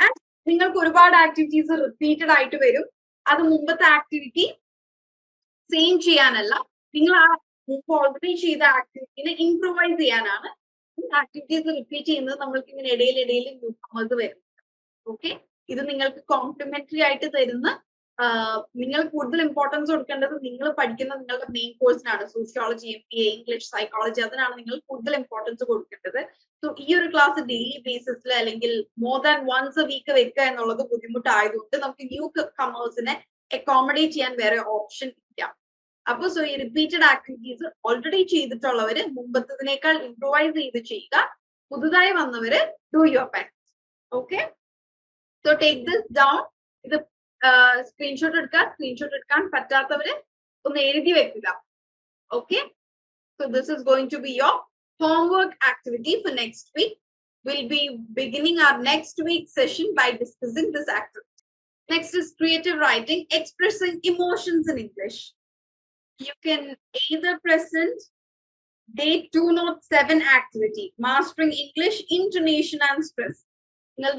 ആൻഡ് നിങ്ങൾക്ക് ഒരുപാട് ആക്ടിവിറ്റീസ് റിപ്പീറ്റഡ് ആയിട്ട് വരും. അത് മുമ്പത്തെ ആക്ടിവിറ്റി സെയിം ചെയ്യാനല്ല, നിങ്ങൾ ആ മുമ്പ് ഓൾറെഡി ചെയ്ത ആക്ടിവിറ്റിനെ ഇംപ്രൂവൈസ് ചെയ്യാനാണ്. ആക്ടിവിറ്റീസ് റിപ്പീറ്റ് ചെയ്യുന്നത് നമ്മൾക്ക് ഇങ്ങനെ ഇടയിൽ ന്യൂ കമേഴ്സ് വരുന്നുണ്ട്. ഓക്കെ, ഇത് നിങ്ങൾക്ക് കോംപ്ലിമെന്ററി ആയിട്ട് തരുന്ന, നിങ്ങൾ കൂടുതൽ ഇമ്പോർട്ടൻസ് കൊടുക്കേണ്ടത് നിങ്ങൾ പഠിക്കുന്ന നിങ്ങളുടെ മെയിൻ കോഴ്സിനാണ്. സോഷ്യോളജി, MBA, ഇംഗ്ലീഷ്, സൈക്കോളജി, അതിനാണ് നിങ്ങൾ കൂടുതൽ ഇമ്പോർട്ടൻസ് കൊടുക്കേണ്ടത്. സോ ഈ ഒരു ക്ലാസ് ഡെയിലി ബേസിസിൽ അല്ലെങ്കിൽ more than once a week വെക്കുക എന്നുള്ളത് ബുദ്ധിമുട്ടായതുകൊണ്ട് നമുക്ക് ന്യൂ കമേഴ്സിനെ അക്കോമഡേറ്റ് ചെയ്യാൻ വേറെ ഓപ്ഷൻ ഇല്ല. അപ്പൊ സോ ഈ റിപ്പീറ്റഡ് ആക്ടിവിറ്റീസ് ഓൾറെഡി ചെയ്തിട്ടുള്ളവര് മുമ്പത്തതിനേക്കാൾ ഇംപ്രൂവൈസ് ചെയ്ത് ചെയ്യുക. പുതുതായി വന്നവര് do your best. Okay, so take this down. ഇത് സ്ക്രീൻഷോട്ട് എടുക്കുക. സ്ക്രീൻഷോട്ട് എടുക്കാൻ പറ്റാത്തവര് ഒന്ന് എഴുതി വെക്കുക. Okay, so this is going to be your homework activity for next week. We'll be beginning our next week session by discussing this activity. Next is creative writing, expressing emotions in English. You can either present day 207 activity, mastering English intonation and stress.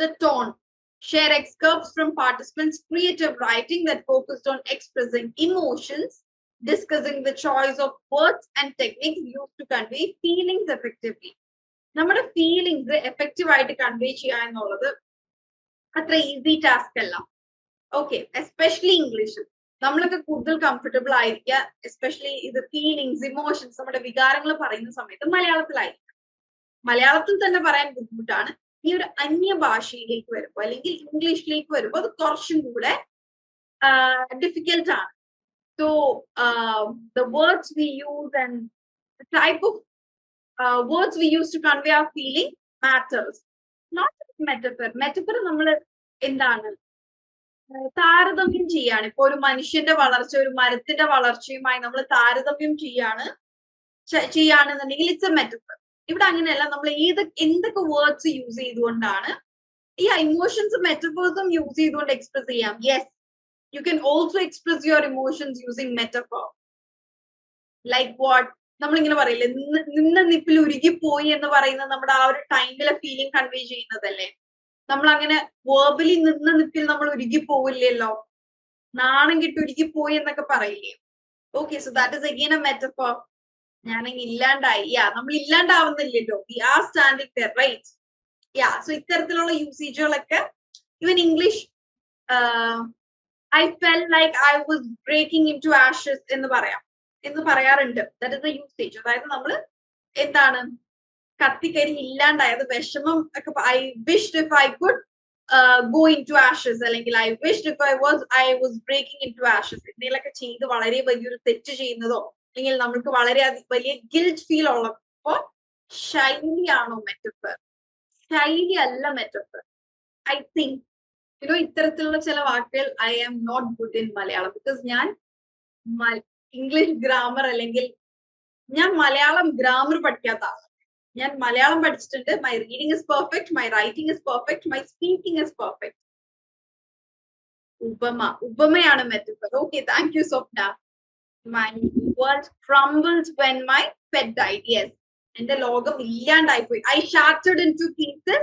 The tone. Share excerpts from participants' creative writing that focused on expressing emotions, discussing the choice of words and techniques used to convey feelings effectively. നമ്മുടെ feelings effective ആയിട്ട് convey ചെയ്യുക എന്നുള്ളത് അത്ര easy task അല്ല. Okay, especially ഇംഗ്ലീഷിൽ നമ്മളൊക്കെ കൂടുതൽ comfortable ആയിരിക്കുക, എസ്പെഷ്യലി ഇത് ഫീലിങ്സ്, ഇമോഷൻസ്, നമ്മുടെ വികാരങ്ങൾ പറയുന്ന സമയത്ത് മലയാളത്തിലായിരിക്കും. മലയാളത്തിൽ തന്നെ പറയാൻ ബുദ്ധിമുട്ടാണ്. ഈ ഒരു അന്യ ഭാഷയിലേക്ക് വരുമ്പോൾ അല്ലെങ്കിൽ ഇംഗ്ലീഷിലേക്ക് വരുമ്പോൾ അത് കുറച്ചും കൂടെ ഡിഫിക്കൽട്ട് ആണ്. So the words we use and the type of words we use to convey our feeling matters. Not metaphor. Metaphor നമ്മൾ എന്താണ് താരതമ്യം ചെയ്യാണ്. ഇപ്പൊ ഒരു മനുഷ്യന്റെ വളർച്ച ഒരു മരത്തിന്റെ വളർച്ചയുമായി നമ്മൾ താരതമ്യം ചെയ്യാണെന്നുണ്ടെങ്കിൽ ഇറ്റ്സ് എ മെറ്റഫർ. ഇവിടെ അങ്ങനെയല്ല. നമ്മൾ എന്തൊക്കെ വേർഡ്സ് യൂസ് ചെയ്തുകൊണ്ടാണ് ഈ ഇമോഷൻസും മെറ്റഫേഴ്സും യൂസ് ചെയ്തുകൊണ്ട് എക്സ്പ്രസ് ചെയ്യാം. Yes, you can also express your emotions using metaphor. Like what? നമ്മളിങ്ങനെ പറയില്ലേ, നിന്ന നിപ്പിൽ ഉരുകിപ്പോയി എന്ന് പറയുന്നത് നമ്മുടെ ആ ഒരു ടൈമിലെ ഫീലിംഗ് കൺവേ ചെയ്യുന്നതല്ലേ. നമ്മൾ അങ്ങനെ വേർബലി നിന്ന നിപ്പിൽ നമ്മൾ ഉരുകിപ്പോവില്ലല്ലോ, നാണം കിട്ടി ഉരുകിപ്പോയി എന്നൊക്കെ പറയില്ലേ. Okay, so that is again a metaphor. ഞാനങ്ങ് ഇല്ലാണ്ടായി. നമ്മൾ ഇല്ലാണ്ടാവുന്നില്ലല്ലോ, we are standing there, right? So ഇത്തരത്തിലുള്ള യൂസേജുകളൊക്കെ even English I felt like I was breaking into ashes എന്ന് പറയാറുണ്ട്. That is the usage. അതായത് നമ്മൾ എന്താണ് കത്തിക്കരി ഇല്ലാണ്ടായത്, വിഷമം ഒക്കെ. I wished if I could go into ashes, അല്ലെങ്കിൽ I wished if I was breaking into ashes. എന്തെങ്കിലുമൊക്കെ ചെയ്ത് വളരെ വലിയൊരു തെറ്റ് ചെയ്യുന്നതോ അല്ലെങ്കിൽ നമ്മൾക്ക് വളരെ വലിയ ഗിൽറ്റ് ഫീൽ ഉള്ളപ്പോ ശൈലിയാണോ മെറ്റഫർ? ശൈലി അല്ല മെറ്റഫർ. I think ഇത്തരത്തിലുള്ള ചില വാക്കുകൾ I am not good in Malayalam. Because ഞാൻ ഇംഗ്ലീഷ് ഗ്രാമർ അല്ലെങ്കിൽ ഞാൻ മലയാളം ഗ്രാമർ പഠിക്കാത്ത ആളാണ്. ഞാൻ മലയാളം പഠിച്ചിട്ടുണ്ട്. My reading is perfect, my writing is perfect, my speaking is perfect. ഉപമ, ഉപമയാണ് metaphor. Okay, thank you Swapna. My world crumbled when my pet died. Yes, എന്റെ ലോകം ഇല്ലാണ്ടായിപ്പോയി. I shattered into pieces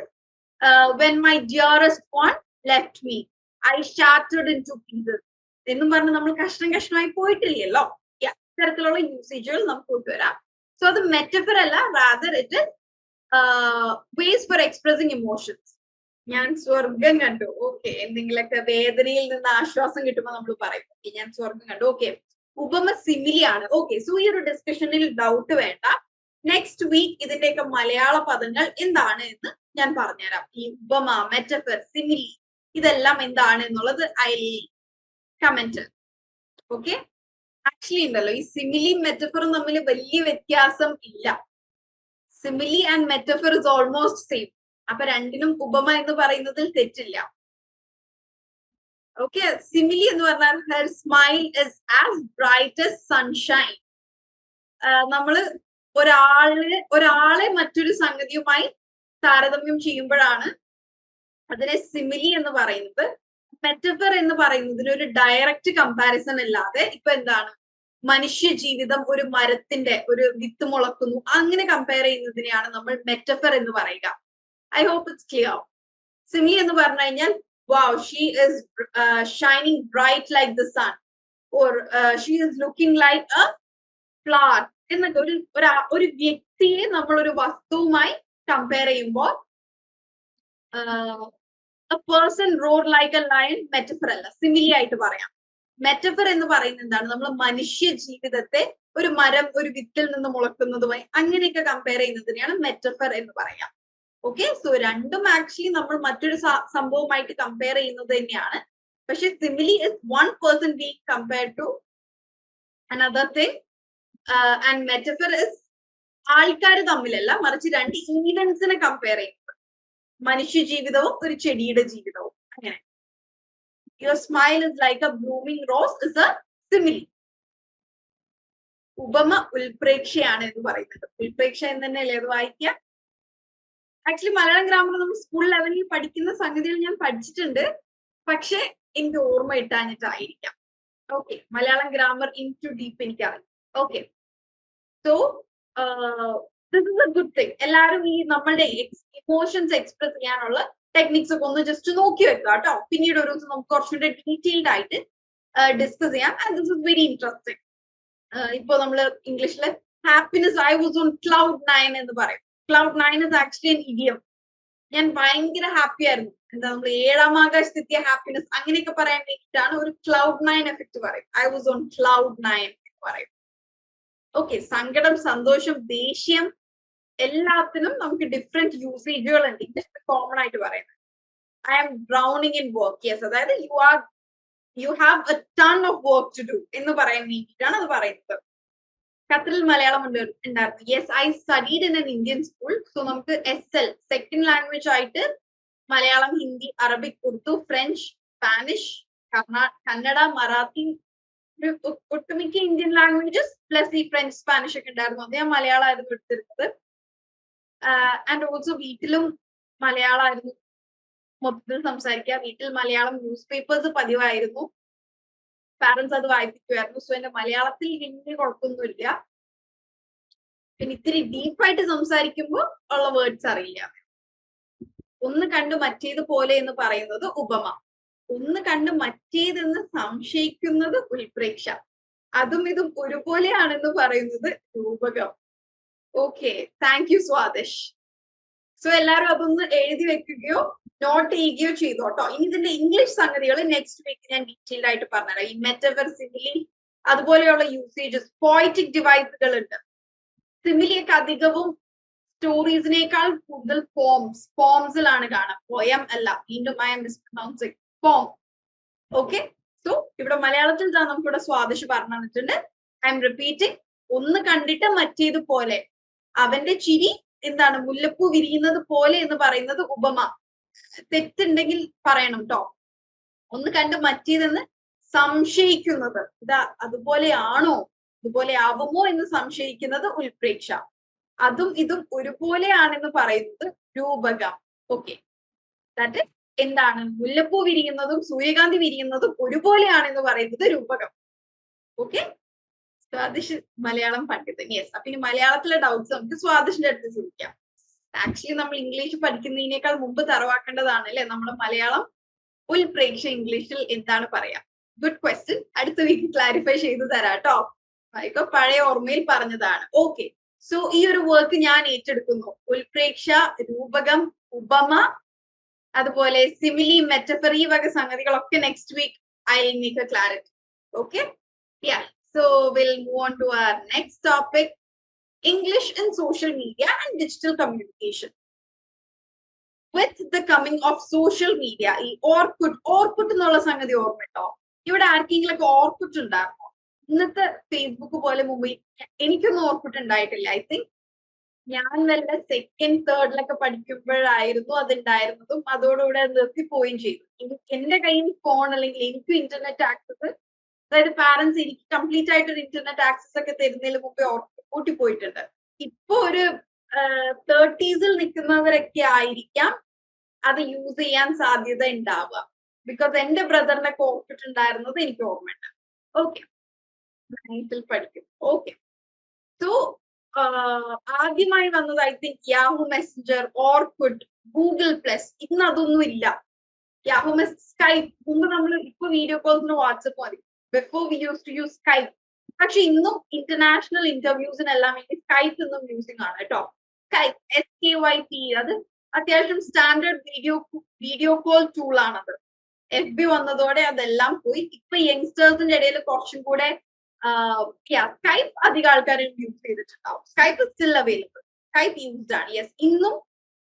when my dearest one left me. I shattered into pieces എന്നും പറഞ്ഞ് നമ്മൾ കഷ്ണം കഷ്ണമായി പോയിട്ടില്ലല്ലോ. ഇത്തരത്തിലുള്ള യൂസേജുകൾ നമുക്ക് കൊണ്ടുവരാം. സോ അത് മെറ്റഫർ അല്ല, rather it is ways for expressing emotions. ഞാൻ സ്വർഗം കണ്ടു. ഓക്കെ, എന്തെങ്കിലുമൊക്കെ വേദനയിൽ നിന്ന് ആശ്വാസം കിട്ടുമ്പോൾ നമ്മൾ പറയും ഞാൻ സ്വർഗം കണ്ടു. ഓക്കെ, ഉപമ സിമിലിയാണ്. ഓക്കെ, സോ ഈ ഒരു ഡിസ്കഷനിൽ ഡൗട്ട് വേണ്ട. നെക്സ്റ്റ് വീക്ക് ഇതിന്റെയൊക്കെ മലയാള പദങ്ങൾ എന്താണ് എന്ന് ഞാൻ പറഞ്ഞുതരാം. ഈ ഉപമ, മെറ്റഫർ, സിമിലി ഇതെല്ലാം എന്താണ് എന്നുള്ളത് ഐ കമന്റ്. ഓക്കെ, ആക്ച്വലി ഉണ്ടല്ലോ ഈ സിമിലി മെറ്റഫറും തമ്മിൽ വലിയ വ്യത്യാസം ഇല്ല. Simile and metaphor is almost same. അപ്പൊ രണ്ടിനും ഉപമ എന്ന് പറയുന്നതിൽ തെറ്റില്ല. ഓക്കെ, സിമിലി എന്ന് പറഞ്ഞാൽ her smile is as bright as sunshine. നമ്മള് ഒരാളെ മറ്റൊരു സംഗതിയുമായി താരതമ്യം ചെയ്യുമ്പോഴാണ് അതിനെ സിമിലി എന്ന് പറയുന്നത്. മെറ്റഫർ എന്ന് പറയുന്നതിന് ഒരു ഡയറക്റ്റ് കമ്പാരിസൺ ഇല്ലാതെ ഇപ്പൊ എന്താണ് മനുഷ്യ ജീവിതം ഒരു മരത്തിന്റെ ഒരു വിത്ത് മുളക്കുന്നു അങ്ങനെ കമ്പയർ ചെയ്യുന്നതിനെയാണ് നമ്മൾ മെറ്റഫർ എന്ന് പറയുക. I hope it's clear. Simile എന്ന് പറഞ്ഞു കഴിഞ്ഞാൽ wow, she is shining bright like the sun, or she is looking like a flower. എന്നൊക്കെ ഒരു വ്യക്തിയെ നമ്മൾ ഒരു വസ്തുവുമായി കമ്പയർ ചെയ്യുമ്പോൾ a person roar like a lion metaphor അല്ല, സിമിലി ആയിട്ട് പറയാം. മെറ്റഫർ എന്ന് പറയുന്നത് എന്താണ്, നമ്മൾ മനുഷ്യ ജീവിതത്തെ ഒരു മരം ഒരു വിത്തിൽ നിന്ന് മുളക്കുന്നതുമായി അങ്ങനെയൊക്കെ കമ്പയർ ചെയ്യുന്നതിനെയാണ് മെറ്റഫർ എന്ന് പറയാം. ഓക്കെ, സോ രണ്ടും ആക്ച്വലി നമ്മൾ മറ്റൊരു സംഭവമായിട്ട് കമ്പയർ ചെയ്യുന്നത് തന്നെയാണ്. പക്ഷെ simile is one person being compared to another thing and metaphor is ആൾക്കാർ തമ്മിലല്ല, മറിച്ച് രണ്ട് ഈവൻസിനെ കമ്പയർ ചെയ്യുന്നത്. മനുഷ്യ ജീവിതവും ഒരു ചെടിയുടെ ജീവിതവും അങ്ങനെ. Your smile is like a blooming rose is a simile. ഉപമ ഉൽപ്രേക്ഷയാണ് എന്ന് പറയുന്നത്. ഉൽപ്രേക്ഷ എന്ന് തന്നെയല്ലേ അത് വായിക്കുക. ആക്ച്വലി മലയാളം ഗ്രാമർ നമ്മൾ സ്കൂൾ ലെവലിൽ പഠിക്കുന്ന സംഗതികൾ ഞാൻ പഠിച്ചിട്ടുണ്ട്, പക്ഷെ എനിക്ക് ഓർമ്മ ഇട്ടാഞ്ഞിട്ടായിരിക്കാം. Okay, Malayalam grammar into deep എനിക്കറിയാം. Okay, so this is a good thing. എല്ലാവരും ഈ നമ്മളുടെ ഇമോഷൻസ് എക്സ്പ്രസ് ചെയ്യാനുള്ള ടെക്നിക്സ് ഒക്കെ ഒന്ന് ജസ്റ്റ് നോക്കി വെക്കുക കേട്ടോ. പിന്നീട് ഒരു ദിവസം നമുക്ക് കുറച്ചുകൂടെ ഡീറ്റെയിൽഡ് ആയിട്ട് ഡിസ്കസ് ചെയ്യാം. And this is very interesting. ഇപ്പൊ നമ്മള് ഇംഗ്ലീഷില് happiness I was on cloud 9 എന്ന് പറയും. Cloud 9 is actually N idiom. ഞാൻ ഭയങ്കര ഹാപ്പി ആയിരുന്നു. എന്താ നമ്മൾ 7ാം ആകാശത്തെത്തിയ ഹാപ്പിനെസ് അങ്ങനെയൊക്കെ പറയാൻ വേണ്ടിയിട്ടാണ് ഒരു ക്ലൗഡ് 9 എഫക്ട് പറയും. ഐ വാസ് ഓൺ ക്ലൗഡ് 9 എന്ന് പറയും. ഓക്കെ, സങ്കടം, സന്തോഷം, ദേഷ്യം എല്ലാത്തിനും നമുക്ക് ഡിഫറെന്റ് യൂസേജുകൾ ഉണ്ട്. ഇംഗ്ലീഷിൽ കോമൺ ആയിട്ട് പറയുന്നത് I am drowning in work. Yes, അതായത് you have a ton of work to do എന്ന് പറയാൻ വേണ്ടിയിട്ടാണ് അത് പറയുന്നത്. ഖത്തറിൽ മലയാളം ഉണ്ടായിരുന്നു. Yes, I studied in an Indian school. So നമുക്ക് SL സെക്കൻഡ് ലാംഗ്വേജ് ആയിട്ട് Malayalam, Hindi, Arabic, Urdu, French, Spanish, Kannada, Marathi, ഒട്ടുമിക്ക ഇന്ത്യൻ ലാംഗ്വേജസ് പ്ലസ് ഈ ഫ്രഞ്ച്, സ്പാനിഷ് ഒക്കെ ഉണ്ടായിരുന്നു. അത് ഞാൻ മലയാളമായിരുന്നു എടുത്തിരുന്നത്. ആൻഡ് ഓൾസോ വീട്ടിലും മലയാളമായിരുന്നു മൊത്തത്തിൽ സംസാരിക്കുക. വീട്ടിൽ മലയാളം ന്യൂസ് പേപ്പേഴ്സ് പതിവായിരുന്നു. പാരന്റ്സ് അത് വായിപ്പിക്കുമായിരുന്നു. സോ എന്റെ മലയാളത്തിൽ വലിയ കുഴപ്പമൊന്നുമില്ല. പിന്നെ ഇത്തിരി ഡീപ്പായിട്ട് സംസാരിക്കുമ്പോൾ ഉള്ള വേർഡ്സ് അറിയില്ല. ഒന്ന് കണ്ട് മറ്റേത് പോലെ എന്ന് പറയുന്നത് ഉപമ. ഒന്ന് കണ്ട് മറ്റേതെന്ന് സംശയിക്കുന്നത് ഉൽപ്രേക്ഷ. അതും ഇതും ഒരുപോലെയാണെന്ന് പറയുന്നത് രൂപകം. Okay, thank you Swadish. So എല്ലാവരും അതൊന്ന് എഴുതി വെക്കുകയോ നോട്ട് ചെയ്യുകയോ ചെയ്തോട്ടോ. ഇനി ഇതിന്റെ ഇംഗ്ലീഷ് സംഗതികൾ നെക്സ്റ്റ് വീക്ക് ഞാൻ ഡീറ്റെയിൽഡ് ആയിട്ട് പറഞ്ഞുതരാം. ഈ മെറ്റഫർ, സിമിലി അതുപോലെയുള്ള യൂസേജസ്, പോയറ്റിക് ഡിവൈസുകൾ ഉണ്ട്. സിമിലിയൊക്കെ അധികവും സ്റ്റോറീസിനേക്കാൾ കൂടുതൽ ഫോംസിലാണ് കാണാം. പോയം അല്ല, വീണ്ടും I'm mispronouncing, form. Okay, so ഇവിടെ മലയാളത്തിൽ നമുക്കിവിടെ സ്വാദിഷ് പറഞ്ഞു തന്നിട്ടുണ്ട്. I'm repeating. ഒന്ന് കണ്ടിട്ട് മറ്റേത് പോലെ, അവന്റെ ചിരി എന്താണ് മുല്ലപ്പൂ വിരിയുന്നത് പോലെ എന്ന് പറയുന്നത് ഉപമ. തെറ്റുണ്ടെങ്കിൽ പറയണം കേട്ടോ. ഒന്ന് കണ്ട് മറ്റേതെന്ന് സംശയിക്കുന്നത്, ഇതാ അതുപോലെയാണോ, ഇതുപോലെ ആവുമോ എന്ന് സംശയിക്കുന്നത് ഉൽപ്രേക്ഷ. അതും ഇതും ഒരുപോലെയാണെന്ന് പറയുന്നത് രൂപകം. ഓക്കെ, ദാറ്റ് ഇസ് എന്താണ്? മുല്ലപ്പൂ വിരിയുന്നതും സൂര്യകാന്തി വിരിയുന്നതും ഒരുപോലെയാണെന്ന് പറയുന്നത് രൂപകം. ഓക്കെ, സ്വാദിഷ് മലയാളം പണ്ഡിതൻ. യെസ്, അപ്പൊ ഇനി മലയാളത്തിലെ ഡൗട്ട്സ് നമുക്ക് സ്വാദിഷിന്റെ അടുത്ത് ചോദിക്കാം. ആക്ച്വലി നമ്മൾ ഇംഗ്ലീഷ് പഠിക്കുന്നതിനേക്കാൾ മുമ്പ് തറവാക്കേണ്ടതാണ് അല്ലെ നമ്മൾ മലയാളം. ഉൾപ്രേക്ഷ ഇംഗ്ലീഷിൽ എന്താണ് പറയാ? Good question. അടുത്ത വീക്ക് ക്ലാരിഫൈ ചെയ്തു തരാം കേട്ടോ. ഇപ്പൊ പഴയ ഓർമ്മയിൽ പറഞ്ഞതാണ്. ഓക്കെ, സോ ഈ ഒരു വർക്ക് ഞാൻ ഏറ്റെടുക്കുന്നു. ഉൾപ്രേക്ഷ, രൂപകം, ഉപമ, അതുപോലെ സിമിലി, മെറ്റഫർ, ഈ വക സംഗതികളൊക്കെ next week I will make a clarity. Okay, yeah, so will move on to our next topic, English in social media and digital communication. With the coming of social media, ഈ ഓർക്കുട്ട് എന്നുള്ള സംഗതി ഓർമ്മയുണ്ടോ? ഇവിടെ ആർക്കെങ്കിലൊക്കെ ഓർക്കുട്ട് ഉണ്ടായിരുന്നോ? ഇന്നത്തെ ഫേസ്ബുക്ക് പോലെ മുമ്പ് എനിക്കൊന്നും ഓർക്കുട്ട് ഉണ്ടായിട്ടില്ല. ഐ തിങ്ക് ഞാൻ വല്ല സെക്കൻഡ് തേർഡിലൊക്കെ പഠിക്കുമ്പോഴായിരുന്നു അതുണ്ടായിരുന്നതും അതോടുകൂടെ നിർത്തിപ്പോവുകയും ചെയ്തു. എന്റെ കയ്യിൽ ഫോൺ അല്ലെങ്കിൽ എനിക്ക് ഇന്റർനെറ്റ് ആക്സസ്, അതായത് പാരന്റ്സ് എനിക്ക് കംപ്ലീറ്റ് ആയിട്ട് ഒരു ഇന്റർനെറ്റ് ആക്സസ് ഒക്കെ തരുന്നതിന് മുമ്പേ കൂട്ടിപ്പോയിട്ടുണ്ട്. ഇപ്പൊ ഒരു 30s നിൽക്കുന്നവരൊക്കെ ആയിരിക്കാം അത് യൂസ് ചെയ്യാൻ സാധ്യത ഉണ്ടാവുക. ബിക്കോസ് എന്റെ ബ്രദറിനൊക്കെ ഓർത്തിട്ടുണ്ടായിരുന്നത് എനിക്ക് ഓർമ്മയുണ്ട്. ഓക്കെ, 9th പഠിക്കും. ഓക്കെ, സോ ആദ്യമായി വന്നത് I think Yahoo messenger, Orkut, Google plus. ഇന്ന് അതൊന്നും ഇല്ല. യാഹു സ്കൈപ്പ്, മുമ്പ് നമ്മൾ ഇപ്പൊ വീഡിയോ കോൾസിന് വാട്സപ്പ് മതി. Before we use to use Skype. പക്ഷെ ഇന്നും ഇന്റർനാഷണൽ ഇന്റർവ്യൂസിനെല്ലാം വേണ്ടി സ്കൈപ്പ് ഇന്നും യൂസിങ് ആണ് കേട്ടോ. സ്കൈപ്പ്, SKYP, അത് അത്യാവശ്യം സ്റ്റാൻഡേർഡ് വീഡിയോ കോൾ ടൂൾ ആണത്. FB വന്നതോടെ അതെല്ലാം പോയി. ഇപ്പൊ യങ്സ്റ്റേഴ്സിന്റെ ഇടയിൽ കുറച്ചും കൂടെ സ്കൈപ്പ് അധികം ആൾക്കാരും യൂസ് ചെയ്തിട്ടുണ്ടാവും. Skype still available, Skype used ആണ്. യെസ്, ഇന്നും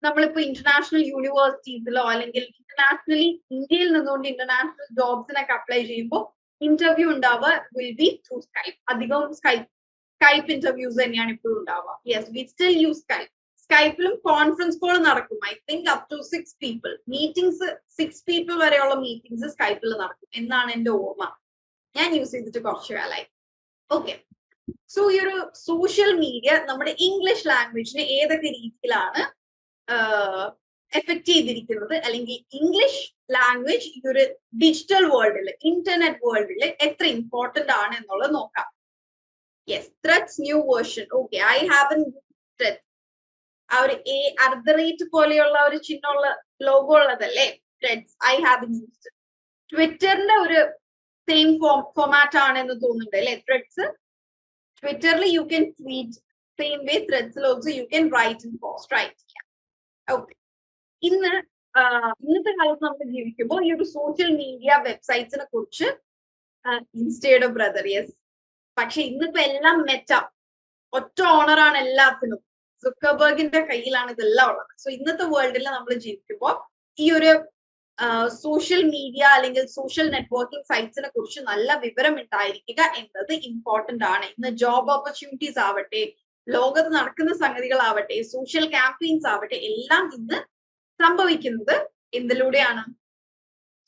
നമ്മളിപ്പോ ഇന്റർനാഷണൽ യൂണിവേഴ്സിറ്റീസിലോ അല്ലെങ്കിൽ ഇന്റർനാഷണലി ഇന്ത്യയിൽ നിന്നുകൊണ്ട് ഇന്റർനാഷണൽ ജോബ്സിനൊക്കെ അപ്ലൈ ചെയ്യുമ്പോൾ ഇന്റർവ്യൂ ഉണ്ടാവുക വിൽ ബി ത്രൂ സ്കൈപ്പ്. അധികവും സ്കൈപ്പ് ഇന്റർവ്യൂസ് തന്നെയാണ് ഇപ്പോഴും ഉണ്ടാവുക. Yes, we still use Skype. സ്കൈപ്പിലും കോൺഫറൻസ് കോൾ നടക്കും. I think up to 6 people meetings, 6 people വരെയുള്ള മീറ്റിംഗ്സ് സ്കൈപ്പിൽ നടക്കും എന്നാണ് എന്റെ ഓർമ്മ. ഞാൻ യൂസ് ചെയ്തിട്ട് കുറച്ചു കാലമായി. ഓക്കെ, സോ ഈ ഒരു സോഷ്യൽ മീഡിയ നമ്മുടെ ഇംഗ്ലീഷ് ലാംഗ്വേജിനെ ഏതൊക്കെ രീതിയിലാണ് എഫക്ട് ചെയ്തിരിക്കുന്നത്, അല്ലെങ്കിൽ ഇംഗ്ലീഷ് ലാംഗ്വേജ് ഈ ഒരു ഡിജിറ്റൽ വേൾഡിൽ, ഇന്റർനെറ്റ് വേൾഡിൽ എത്ര ഇമ്പോർട്ടന്റ് ആണ് എന്നുള്ളത് നോക്കാം. Yes, threads new version. Okay, I haven't thread. ആ ഒരു @ പോലെയുള്ള ഒരു ചിഹ്നമുള്ള ലോഗോ ഉള്ളതല്ലേ ത്രെഡ്സ്. I haven't used. ട്വിറ്ററിന്റെ ഒരു സെയിം ഫോമാറ്റ് ആണെന്ന് തോന്നുന്നുണ്ട് അല്ലെ ത്രെഡ്സ്. ട്വിറ്ററിൽ you can tweet, same way ത്രെഡ്സിൽ also you can write and post, right. Okay, ഇന്നത്തെ കാലത്ത് നമ്മൾ ജീവിക്കുമ്പോൾ ഈ ഒരു സോഷ്യൽ മീഡിയ വെബ്സൈറ്റ്സിനെ കുറിച്ച് ഇൻസ്റ്റയുടെ ബ്രദർ. യെസ്, പക്ഷെ ഇന്നിപ്പോ എല്ലാം മെറ്റ, ഒറ്റ ഓണറാണ് എല്ലാത്തിനും. സുക്കർബർഗിന്റെ കയ്യിലാണ് ഇതെല്ലാം ഉള്ളത്. സോ ഇന്നത്തെ വേൾഡിൽ നമ്മൾ ജീവിക്കുമ്പോൾ ഈ ഒരു സോഷ്യൽ മീഡിയ അല്ലെങ്കിൽ സോഷ്യൽ നെറ്റ്വർക്കിംഗ് സൈറ്റ്സിനെ കുറിച്ച് നല്ല വിവരം ഉണ്ടായിരിക്കുക എന്നത് ഇമ്പോർട്ടന്റ് ആണ്. ഇന്ന് ജോബ് ഓപ്പർച്യൂണിറ്റീസ് ആവട്ടെ, ലോകത്ത് നടക്കുന്ന സംഗതികളാവട്ടെ, സോഷ്യൽ ക്യാമ്പയിൻസ് ആവട്ടെ, എല്ലാം ഇന്ന് സംഭവിക്കുന്നത് എന്തിലൂടെയാണ്?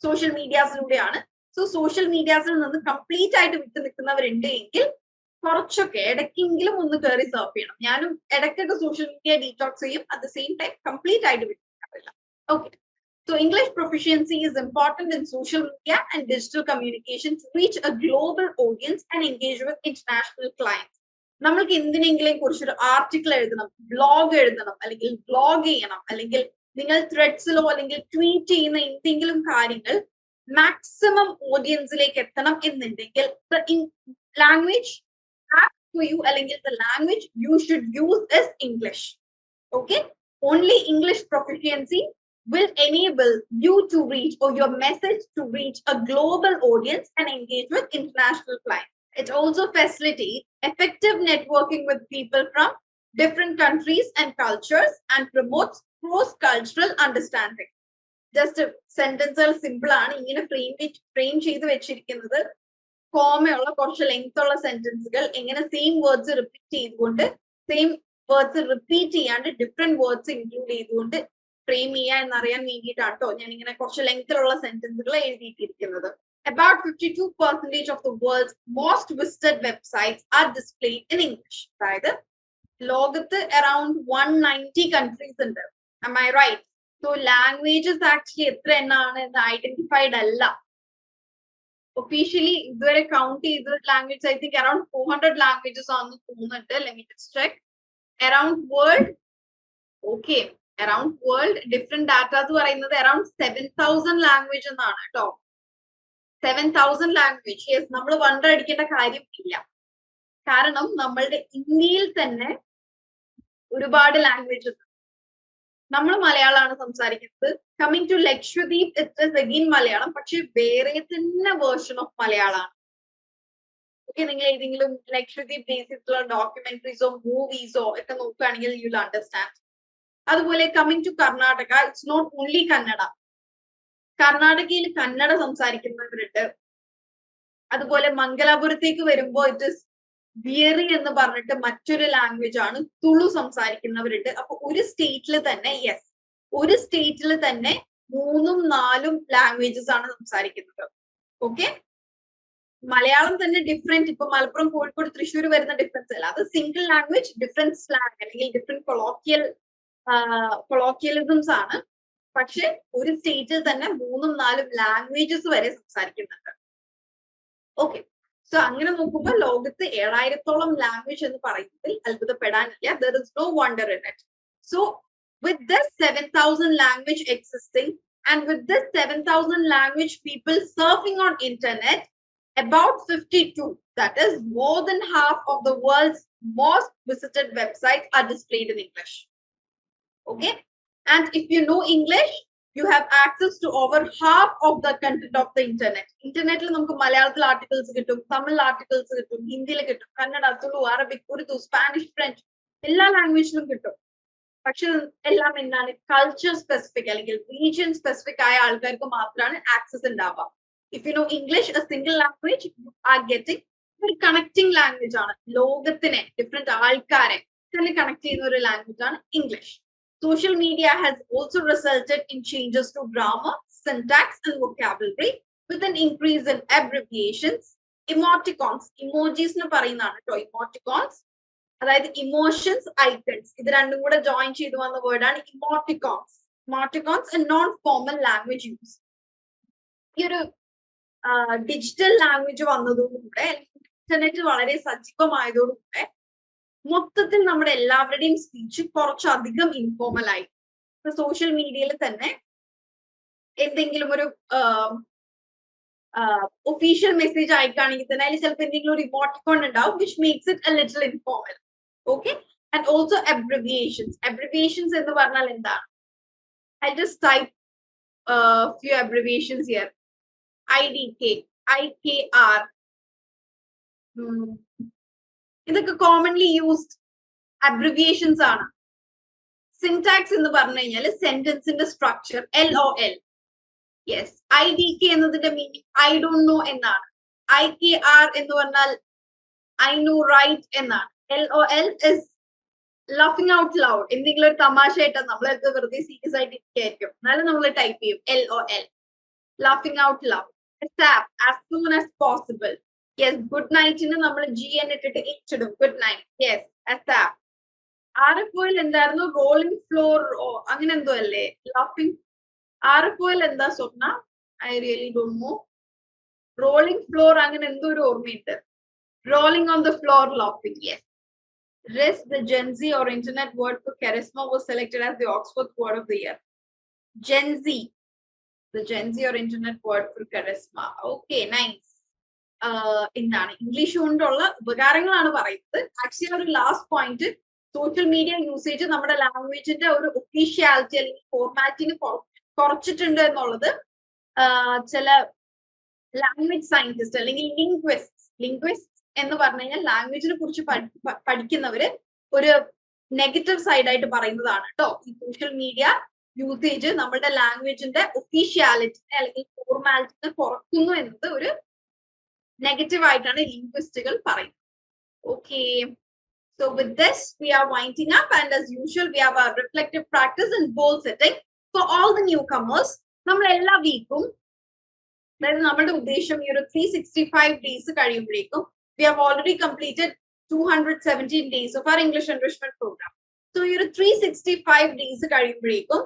സോഷ്യൽ മീഡിയാസിലൂടെയാണ്. സോ സോഷ്യൽ മീഡിയാസിൽ നിന്ന് കംപ്ലീറ്റ് ആയിട്ട് വിട്ടു നിൽക്കുന്നവരുണ്ട് എങ്കിൽ കുറച്ചൊക്കെ ഇടയ്ക്കെങ്കിലും ഒന്ന് കയറി സർഫ് ചെയ്യണം. ഞാനും ഇടയ്ക്കൊക്കെ സോഷ്യൽ മീഡിയ ഡീറ്റോക്സ് ചെയ്യും. At the same time complete ആയിട്ട് വിട്ടു നിൽക്കാറില്ല. Okay, so English proficiency is important in social media and digital communication to reach a global audience and engage with international clients. നമ്മൾക്ക് എന്തിനെങ്കിലും കുറിച്ചൊരു ആർട്ടിക്കിൾ എഴുതണം, blog എഴുതണം, അല്ലെങ്കിൽ ബ്ലോഗ് ചെയ്യണം, അല്ലെങ്കിൽ നിങ്ങൾ ത്രെഡ്സിലോ അല്ലെങ്കിൽ ട്വീറ്റ് ചെയ്യുന്ന എന്തെങ്കിലും കാര്യങ്ങൾ മാക്സിമം ഓഡിയൻസിലേക്ക് എത്തണം എന്നുണ്ടെങ്കിൽ ലാംഗ്വേജ് for you, അല്ലെങ്കിൽ the language you should use is English. Okay, only English proficiency will enable you to reach, or your message to reach, a global audience and engage with international clients. It also facilitates effective networking with people from different countries and cultures and promotes cross-cultural understanding. Just a sentence simple ആണ്. ഇങ്ങനെ frame ചെയ്ത് വെച്ചിരിക്കുന്നത് കോമയുള്ള കുറച്ച് length ഉള്ള സെന്റൻസുകൾ എങ്ങനെ same words repeat ചെയ്തുകൊണ്ട്, same words repeat ചെയ്യാണ്ട് different words include ചെയ്തുകൊണ്ട് ഫ്രെയിം ചെയ്യുക എന്നറിയാൻ വേണ്ടിയിട്ടാണ് കേട്ടോ ഞാൻ ഇങ്ങനെ കുറച്ച് ലെങ്തിലുള്ള സെന്റൻസുകൾ എഴുതിയിട്ടിരിക്കുന്നത്. About 52% of the world's most visited websites are displayed in English. അതായത് ലോകത്ത് around 190 countries ഉണ്ട്. Am I right? So languages actually എത്ര എണ്ണാണ് എന്ന് ഐഡന്റിഫൈഡ് അല്ല. ഒഫീഷ്യലി ഇതുവരെ കൗണ്ട് ചെയ്ത language I think around 400 languages ആണെന്ന് തോന്നുന്നുണ്ട്. Let me just check. Around world, okay, around world different data എന്ന് പറയുന്നത് around 7,000 language എന്നാണ് കേട്ടോ. 7,000 language. Yes, നമ്മൾ വണ്ടർ അടിക്കേണ്ട കാര്യം ഇല്ല. കാരണം നമ്മളുടെ ഇന്ത്യയിൽ തന്നെ ഒരുപാട് ലാംഗ്വേജസ്. നമ്മൾ മലയാളമാണ് സംസാരിക്കുന്നത്. Coming to Lakshadweep it is again Malayalam, പക്ഷെ വേറെ തന്നെ വേർഷൻ ഓഫ് മലയാളമാണ്. ഓക്കെ, നിങ്ങൾ ഏതെങ്കിലും ലക്ഷദ്വീപ് ബേസ് ചെയ്തിട്ടുള്ള ഡോക്യുമെന്ററീസോ മൂവീസോ ഒക്കെ നോക്കുകയാണെങ്കിൽ യു വിൽ അണ്ടർസ്റ്റാൻഡ്. അതുപോലെ coming to Karnataka, it's not only Kannada. കർണാടകയിൽ കന്നഡ സംസാരിക്കുന്നവരുണ്ട്. അതുപോലെ മംഗലാപുരത്തേക്ക് വരുമ്പോൾ ഇറ്റ് ഇസ് ബിയറി എന്ന് പറഞ്ഞിട്ട് മറ്റൊരു ലാംഗ്വേജ് ആണ്, തുളു സംസാരിക്കുന്നവരുണ്ട്. അപ്പൊ ഒരു സ്റ്റേറ്റിൽ തന്നെ, യെസ്, ഒരു സ്റ്റേറ്റിൽ തന്നെ 3ഉം 4ഉം ലാംഗ്വേജസ് ആണ് സംസാരിക്കുന്നത്. ഓക്കെ, മലയാളം തന്നെ ഡിഫറെന്റ്. ഇപ്പൊ മലപ്പുറം, കോഴിക്കോട്, തൃശ്ശൂർ വരുന്ന ഡിഫറൻസ് അല്ല, അത് സിംഗിൾ ലാംഗ്വേജ് ഡിഫറെന്റ് സ്ലാങ് അല്ലെങ്കിൽ ഡിഫറെന്റ് കൊളോക്കിയലിസംസ് ആണ്. പക്ഷെ ഒരു സ്റ്റേറ്റിൽ തന്നെ 3ഉം 4ഉം ലാംഗ്വേജസ് വരെ സംസാരിക്കുന്നുണ്ട്. ഓക്കെ, സോ അങ്ങനെ നോക്കുമ്പോൾ ലോകത്ത് 7000-ഓളം ലാംഗ്വേജ് എന്ന് പറയുന്നതിൽ അത്ഭുതപ്പെടാനില്ല. There is no wonder in it. So with this 7,000 language existing and with this 7,000 language people surfing on internet, about 52, that is more than half of the world's most visited websites are displayed in English. Okay, and if you know English, you have access to over half of the content of the internet. Internet il namukku Malayalam articles kittum, Tamil articles kittum, Hindi il kittum, Kannada, Tulu, Arabic, Urdu, Spanish, French, ella language ilum kittum. പക്ഷെ എല്ലാം എന്താണ്, culture specific അല്ലെങ്കിൽ region specific ആയ ആൾക്കാർക്ക് മാത്രമാണ് access ഉണ്ടാവുക. If you know English, A single language, you are getting ഒരു connecting language ആണ്. ലോകത്തിനെ, ഡിഫറെന്റ് ആൾക്കാരെ തന്നെ കണക്ട് ചെയ്യുന്ന ഒരു ലാംഗ്വേജ് ആണ് English. Social media has also resulted in changes to grammar, syntax, and vocabulary with an increase in abbreviations, emoticons, emojis nu parayunnaanu to emoticons, അതായത് emotions, icons, ഇത് രണ്ടും കൂടെ ജോയിൻ ചെയ്തു വന്ന വേർഡ് ആണ് emoticons. Emoticons a non-formal language use. ഈ ഒരു digital language വന്നതോടുകൂടെ, internet വളരെ സജീവമായതോടുകൂടെ മൊത്തത്തിൽ നമ്മുടെ എല്ലാവരുടെയും സ്പീച്ച് കുറച്ചധികം ഇൻഫോർമൽ ആയി. സോഷ്യൽ മീഡിയയിൽ തന്നെ എന്തെങ്കിലും ഒരു ഒഫീഷ്യൽ മെസ്സേജ് അയക്കുകയാണെങ്കിൽ തന്നെ അതിൽ ചിലപ്പോൾ എന്തെങ്കിലും ഒരു ഇമോട്ടിക്കോൺ ഉണ്ടാവും, which makes it a little informal. Okay, and also abbreviations. Abbreviations എന്ന് പറഞ്ഞാൽ എന്താണ്? I just type few abbreviations here. IDK, IKR, ഇതൊക്കെ കോമൺലി യൂസ്ഡ് അബ്രിവിയേഷൻസ് ആണ്. സിൻടാക്സ് എന്ന് പറഞ്ഞു കഴിഞ്ഞാൽ സെന്റൻസിന്റെ സ്ട്രക്ചർ, LOL. യെസ്, IDK എന്നതിന്റെ മീനിങ് ഐ ഡോണ്ട് നോ എന്നാണ്. IKR എന്ന് പറഞ്ഞാൽ ഐ നോ റൈറ്റ് എന്നാണ്. LOL is laughing out loud. എന്തെങ്കിലും ഒരു തമാശയായിട്ട് നമ്മളത് വെറുതെ സീരിയസ് ആയിട്ട് ഇരിക്കും, എന്നാലും നമ്മൾ ടൈപ്പ് ചെയ്യും LOL, laughing out loud. ASAP, as soon as possible. Yes, good night ന് നമ്മൾ GN ഇട്ടിട്ട് ഇടും, ഗുഡ് നൈറ്റ്. Yes, ASAP. RFOയിൽ എന്തായിരുന്നു? റോളിംഗ് ഫ്ലോർ അങ്ങനെ എന്തോ അല്ലേ? ലഫിംഗ്. RFOയിൽ എന്താ Swapna? I really don't know. Rolling floor അങ്ങനെ എന്തോ ഒരു ഓർമ്മയുണ്ട്. Rolling on the floor, laughing. Yes. RIS, the Gen Z or internet word for charisma, was selected as the Oxford Word of the Year. Gen Z, the Gen Z or internet word for charisma. Okay, nice. എന്താണ് English കൊണ്ടുള്ള ഉപകാരങ്ങളാണ് പറയുന്നത്. Actually ഒരു last point, social media usage നമ്മുടെ ലാംഗ്വേജിന്റെ ഒരു officiality അല്ലെങ്കിൽ ഫോർമാറ്റിന് കുറച്ചിട്ടുണ്ട് എന്നുള്ളത് ചില ലാംഗ്വേജ് സയന്റിസ്റ്റ് അല്ലെങ്കിൽ ലിംഗ്വിസ്റ്റ് എന്ന് പറഞ്ഞു കഴിഞ്ഞാൽ ലാംഗ്വേജിനെ കുറിച്ച് പഠിക്കുന്നവര് ഒരു നെഗറ്റീവ് സൈഡായിട്ട് പറയുന്നതാണ് കേട്ടോ. ഈ സോഷ്യൽ മീഡിയ യൂസേജ് നമ്മുടെ ലാംഗ്വേജിന്റെ ഒഫീഷ്യാലിറ്റിനെ അല്ലെങ്കിൽ ഫോർമാലിറ്റിനെ കുറയ്ക്കുന്നു എന്നത് ഒരു നെഗറ്റീവ് ആയിട്ടാണ് ലിംഗ്വിസ്റ്റുകൾ പറയുന്നത്. Okay, so with this we are winding up, and as usual we have our reflective practice and goal setting for all the newcomers. നമ്മൾ എല്ലാ വീക്കും, അതായത് നമ്മുടെ ഉദ്ദേശം ഈ ഒരു 365 days കഴിയുമ്പോഴേക്കും we have already completed 217 days of our English enrichment program. So ഈ ഒരു 365 days കഴിയുമ്പോഴേക്കും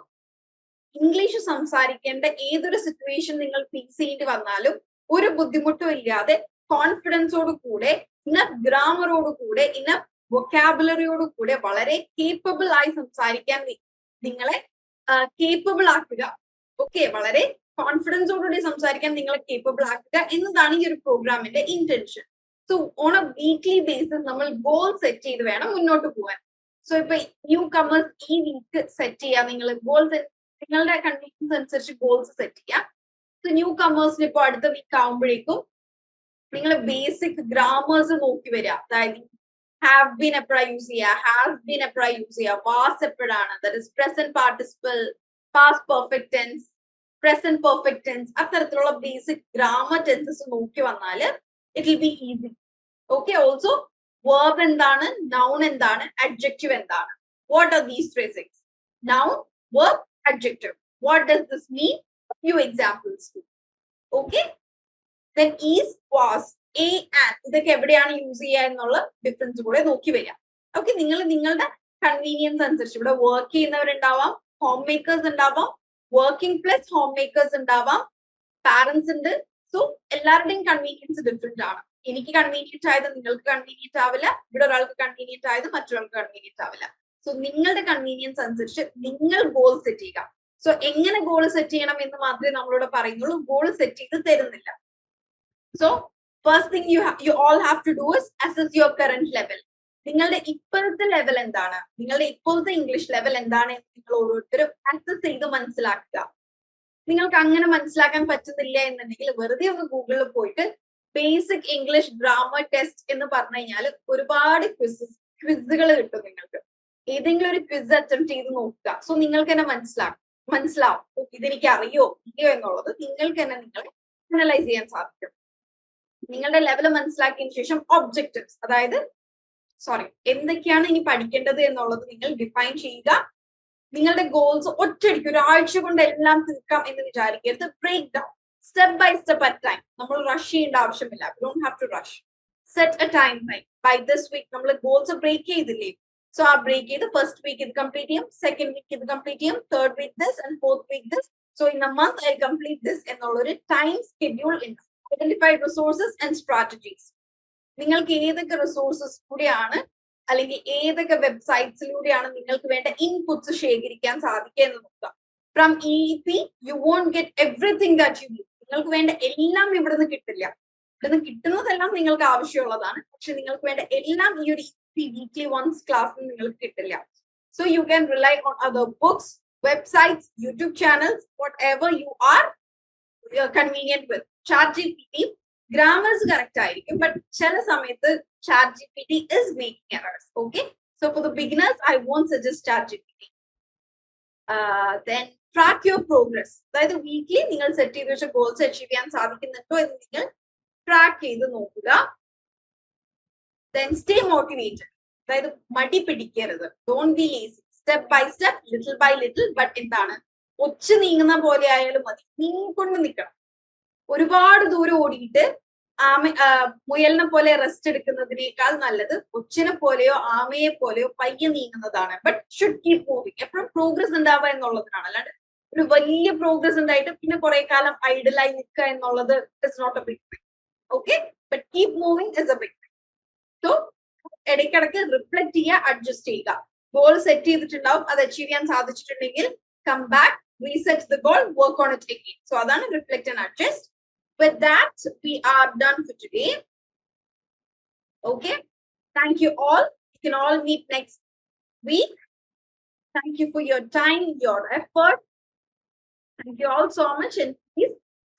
ഇംഗ്ലീഷ് സംസാരിക്കേണ്ട ഏതൊരു സിറ്റുവേഷൻ നിങ്ങൾ ഫേസ് ചെയ്യേണ്ടി വന്നാലും ഒരു ബുദ്ധിമുട്ടും ഇല്ലാതെ കോൺഫിഡൻസോട് കൂടെ ഇനഫ് ഗ്രാമറോട് കൂടെ ഇനഫ് വൊക്കാബുലറിയോട് കൂടെ വളരെ കേപ്പബിൾ ആയി സംസാരിക്കാൻ നിങ്ങളെ കേപ്പബിൾ ആക്കുക. ഓക്കെ, വളരെ കോൺഫിഡൻസോടുകൂടി സംസാരിക്കാൻ നിങ്ങളെ കേപ്പബിൾ ആക്കുക എന്നതാണ് ഈ ഒരു പ്രോഗ്രാമിന്റെ intention. So on A weekly basis നമ്മൾ ഗോൾ സെറ്റ് ചെയ്ത് വേണം മുന്നോട്ട് പോകാൻ. സോ ഇപ്പൊ ന്യൂ കമേഴ്സ് ഈ വീക്ക് സെറ്റ് ചെയ്യാം, നിങ്ങൾ ഗോൾസ് നിങ്ങളുടെ കണ്ടീഷൻസ് അനുസരിച്ച് ഗോൾസ് സെറ്റ് ചെയ്യാം. സോ ന്യൂ കമേഴ്സിന് ഇപ്പൊ അടുത്ത വീക്ക് ആകുമ്പോഴേക്കും നിങ്ങൾ ബേസിക് ഗ്രാമേഴ്സ് നോക്കി വരിക. അതായത് ഹാവ് ബീൻ എപ്പോഴാണ് യൂസ് ചെയ്യുക, ഹാസ് ബീൻ എപ്പോഴാണ് യൂസ് ചെയ്യുക, വാസ് എപ്പോഴാണ്, that is present participle, past perfect tense, present perfect tense, അത്തരത്തിലുള്ള ബേസിക് ഗ്രാമർ ടെൻസസ് നോക്കി വന്നാല് it will be easy. Okay, also verb എന്താണ്, noun എന്താണ്, adjective എന്താണ്, what are these three things? Noun, verb, adjective. What does this mean? A few examples. Okay, then is, was, a, and ഇതൊക്കെ എവിടെയാണ് use ചെയ്യുക എന്നുള്ള difference കൂടെ നോക്കി വരിക. ഓക്കെ, നിങ്ങൾ നിങ്ങളുടെ കൺവീനിയൻസ് അനുസരിച്ച് ഇവിടെ വർക്ക് ചെയ്യുന്നവരുണ്ടാവാം, ഹോം മേക്കേഴ്സ് ഉണ്ടാവാം, വർക്കിംഗ് പ്ലസ് ഹോം മേക്കേഴ്സ് ഉണ്ടാവാം, പാരന്റ്സ് ഉണ്ട്. സോ എല്ലാവരുടെയും കൺവീനിയൻസ് ഡിഫറെന്റ് ആണ്. എനിക്ക് കൺവീനിയന്റ് ആയത് നിങ്ങൾക്ക് കൺവീനിയന്റ് ആവില്ല, ഇവിടെ ഒരാൾക്ക് കൺവീനിയന്റ് ആയത് മറ്റൊരാൾക്ക് കൺവീനിയന്റ് ആവില്ല. സോ നിങ്ങളുടെ കൺവീനിയൻസ് അനുസരിച്ച് നിങ്ങൾ ഗോൾ സെറ്റ് ചെയ്യുക. സോ എങ്ങനെ ഗോൾ സെറ്റ് ചെയ്യണം എന്ന് മാത്രമേ നമ്മളോട് പറയുന്നുള്ളൂ, ഗോൾ സെറ്റ് ചെയ്ത് തരുന്നില്ല. So first thing you all have to do is assess your current level. നിങ്ങളുടെ ഇപ്പോഴത്തെ ലെവൽ എന്താണ്, നിങ്ങളുടെ ഇപ്പോഴത്തെ ഇംഗ്ലീഷ് ലെവൽ എന്താണ് എന്ന് നിങ്ങൾ ഓരോരുത്തരും അസസ് ചെയ്ത് മനസ്സിലാക്കുക. നിങ്ങൾക്ക് അങ്ങനെ മനസ്സിലാക്കാൻ പറ്റുന്നില്ല എന്നുണ്ടെങ്കിൽ വെറുതെ ഒന്ന് ഗൂഗിളിൽ പോയിട്ട് ബേസിക് ഇംഗ്ലീഷ് ഗ്രാമർ ടെസ്റ്റ് എന്ന് പറഞ്ഞു കഴിഞ്ഞാൽ ഒരുപാട് ക്വിസുകൾ കിട്ടും. നിങ്ങൾക്ക് ഏതെങ്കിലും ഒരു ക്വിസ് അറ്റംപ്റ്റ് ചെയ്ത് നോക്കുക. സോ നിങ്ങൾക്ക് തന്നെ മനസ്സിലാവും ഇതെനിക്ക് അറിയോ ഇല്ലയോ എന്നുള്ളത് നിങ്ങൾക്ക് തന്നെ നിങ്ങളെ അനലൈസ് ചെയ്യാൻ സാധിക്കും. നിങ്ങളുടെ ലെവൽ മനസ്സിലാക്കിയതിനു ശേഷം ഒബ്ജക്റ്റീവ്സ്, അതായത് എന്തൊക്കെയാണ് ഇനി പഠിക്കേണ്ടത് എന്നുള്ളത് നിങ്ങൾ ഡിഫൈൻ ചെയ്യുക. നിങ്ങളുടെ ഗോൾസ് ഒറ്റയടിക്ക് ഒരാഴ്ച കൊണ്ട് എല്ലാം തീർക്കാം എന്ന് വിചാരിക്കരുത്. Break down, step by step at time. നമ്മൾ റഷ് ചെയ്യേണ്ട ആവശ്യമില്ല. You don't have to rush. Set a time frame. By this week നമ്മൾ ഗോൾസ് ബ്രേക്ക് ചെയ്തില്ലേ, സോ ആ ബ്രേക്ക് ചെയ്ത് ഫസ്റ്റ് വീക്ക് ഇത് കംപ്ലീറ്റ് ചെയ്യും, സെക്കൻഡ് വീക്ക് ഇത് കംപ്ലീറ്റ് ചെയ്യും, third week this and fourth week this. So in a month I complete this എന്നുള്ളൊരു time schedule ഉണ്ട്. Identified resources and strategies. നിങ്ങൾക്ക് ഏതൊക്കെ റിസോഴ്സസ് കൂടിയാണ് അല്ലെങ്കിൽ ഏതൊക്കെ വെബ്സൈറ്റ്സിലൂടെയാണ് നിങ്ങൾക്ക് വേണ്ട ഇൻപുട്സ് ശേഖരിക്കാൻ സാധിക്കുക എന്ന് നോക്കുക. From EEP you won't get everything that you need. നിങ്ങൾക്ക് വേണ്ട എല്ലാം ഇവിടുന്ന് കിട്ടില്ല. ഇവിടുന്ന് കിട്ടുന്നതെല്ലാം നിങ്ങൾക്ക് ആവശ്യമുള്ളതാണ്, പക്ഷെ നിങ്ങൾക്ക് വേണ്ട എല്ലാം ഈ ഒരു വീക്ക്ലി വൺസ് ക്ലാസ്സിൽ നിങ്ങൾക്ക് കിട്ടില്ല. So you can rely on other books, websites, YouTube channels, what ever you are convenient with. ChatGPT grammars correct ആയിരിക്കും, ബട്ട് ചില സമയത്ത് ChatGPT is making errors. Okay, so for the beginners I won't suggest ChatGPT. Then track your progress. അതായത് weekly നിങ്ങൾ set ചെയ്ത് വെച്ച goals achieve ചെയ്യാൻ സാധിക്കുന്നുണ്ടോ എന്ന് നിങ്ങൾ ട്രാക്ക് ചെയ്ത് നോക്കുക. Then stay motivated. അതായത് മടി പിടിക്കരുത്. Don't be lazy. Step by step, little by little. But എന്താണ്, ഒച്ച നീങ്ങുന്ന പോലെ ആയാലും മതി, നീങ്ങിക്കൊണ്ട് നിൽക്കണം. ഒരുപാട് ദൂരം ഓടിയിട്ട് മുയലിനെ പോലെ റെസ്റ്റ് എടുക്കുന്നതിനേക്കാൾ നല്ലത് ഒച്ചിനെ പോലെയോ ആമയെ പോലെയോ പയ്യെ നീങ്ങുന്നതാണ്. But should keep moving. എപ്പോഴും പ്രോഗ്രസ് ഉണ്ടാവുക എന്നുള്ളതിനാണ്. അല്ലാണ്ട് ഒരു വലിയ പ്രോഗ്രസ് ഉണ്ടായിട്ട് പിന്നെ കുറെ കാലം ഐഡിലായി നിൽക്കുക എന്നുള്ളത് is not a big thing. Okay, but keep moving is a big thing. So ഇടയ്ക്കിടയ്ക്ക് റിഫ്ലക്ട് ചെയ്യുക, അഡ്ജസ്റ്റ് ചെയ്യുക. ഗോൾ സെറ്റ് ചെയ്തിട്ടുണ്ടാവും, അത് അച്ചീവ് ചെയ്യാൻ സാധിച്ചിട്ടുണ്ടെങ്കിൽ come back, reset the goal, work on it again. So അതാണ് reflect and adjust. With that, we are done for today. Okay, thank you all. You can all meet next week. Thank you for your time, your effort. Thank you all so much, and please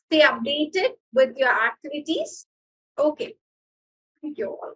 stay updated with your activities. Okay, thank you all.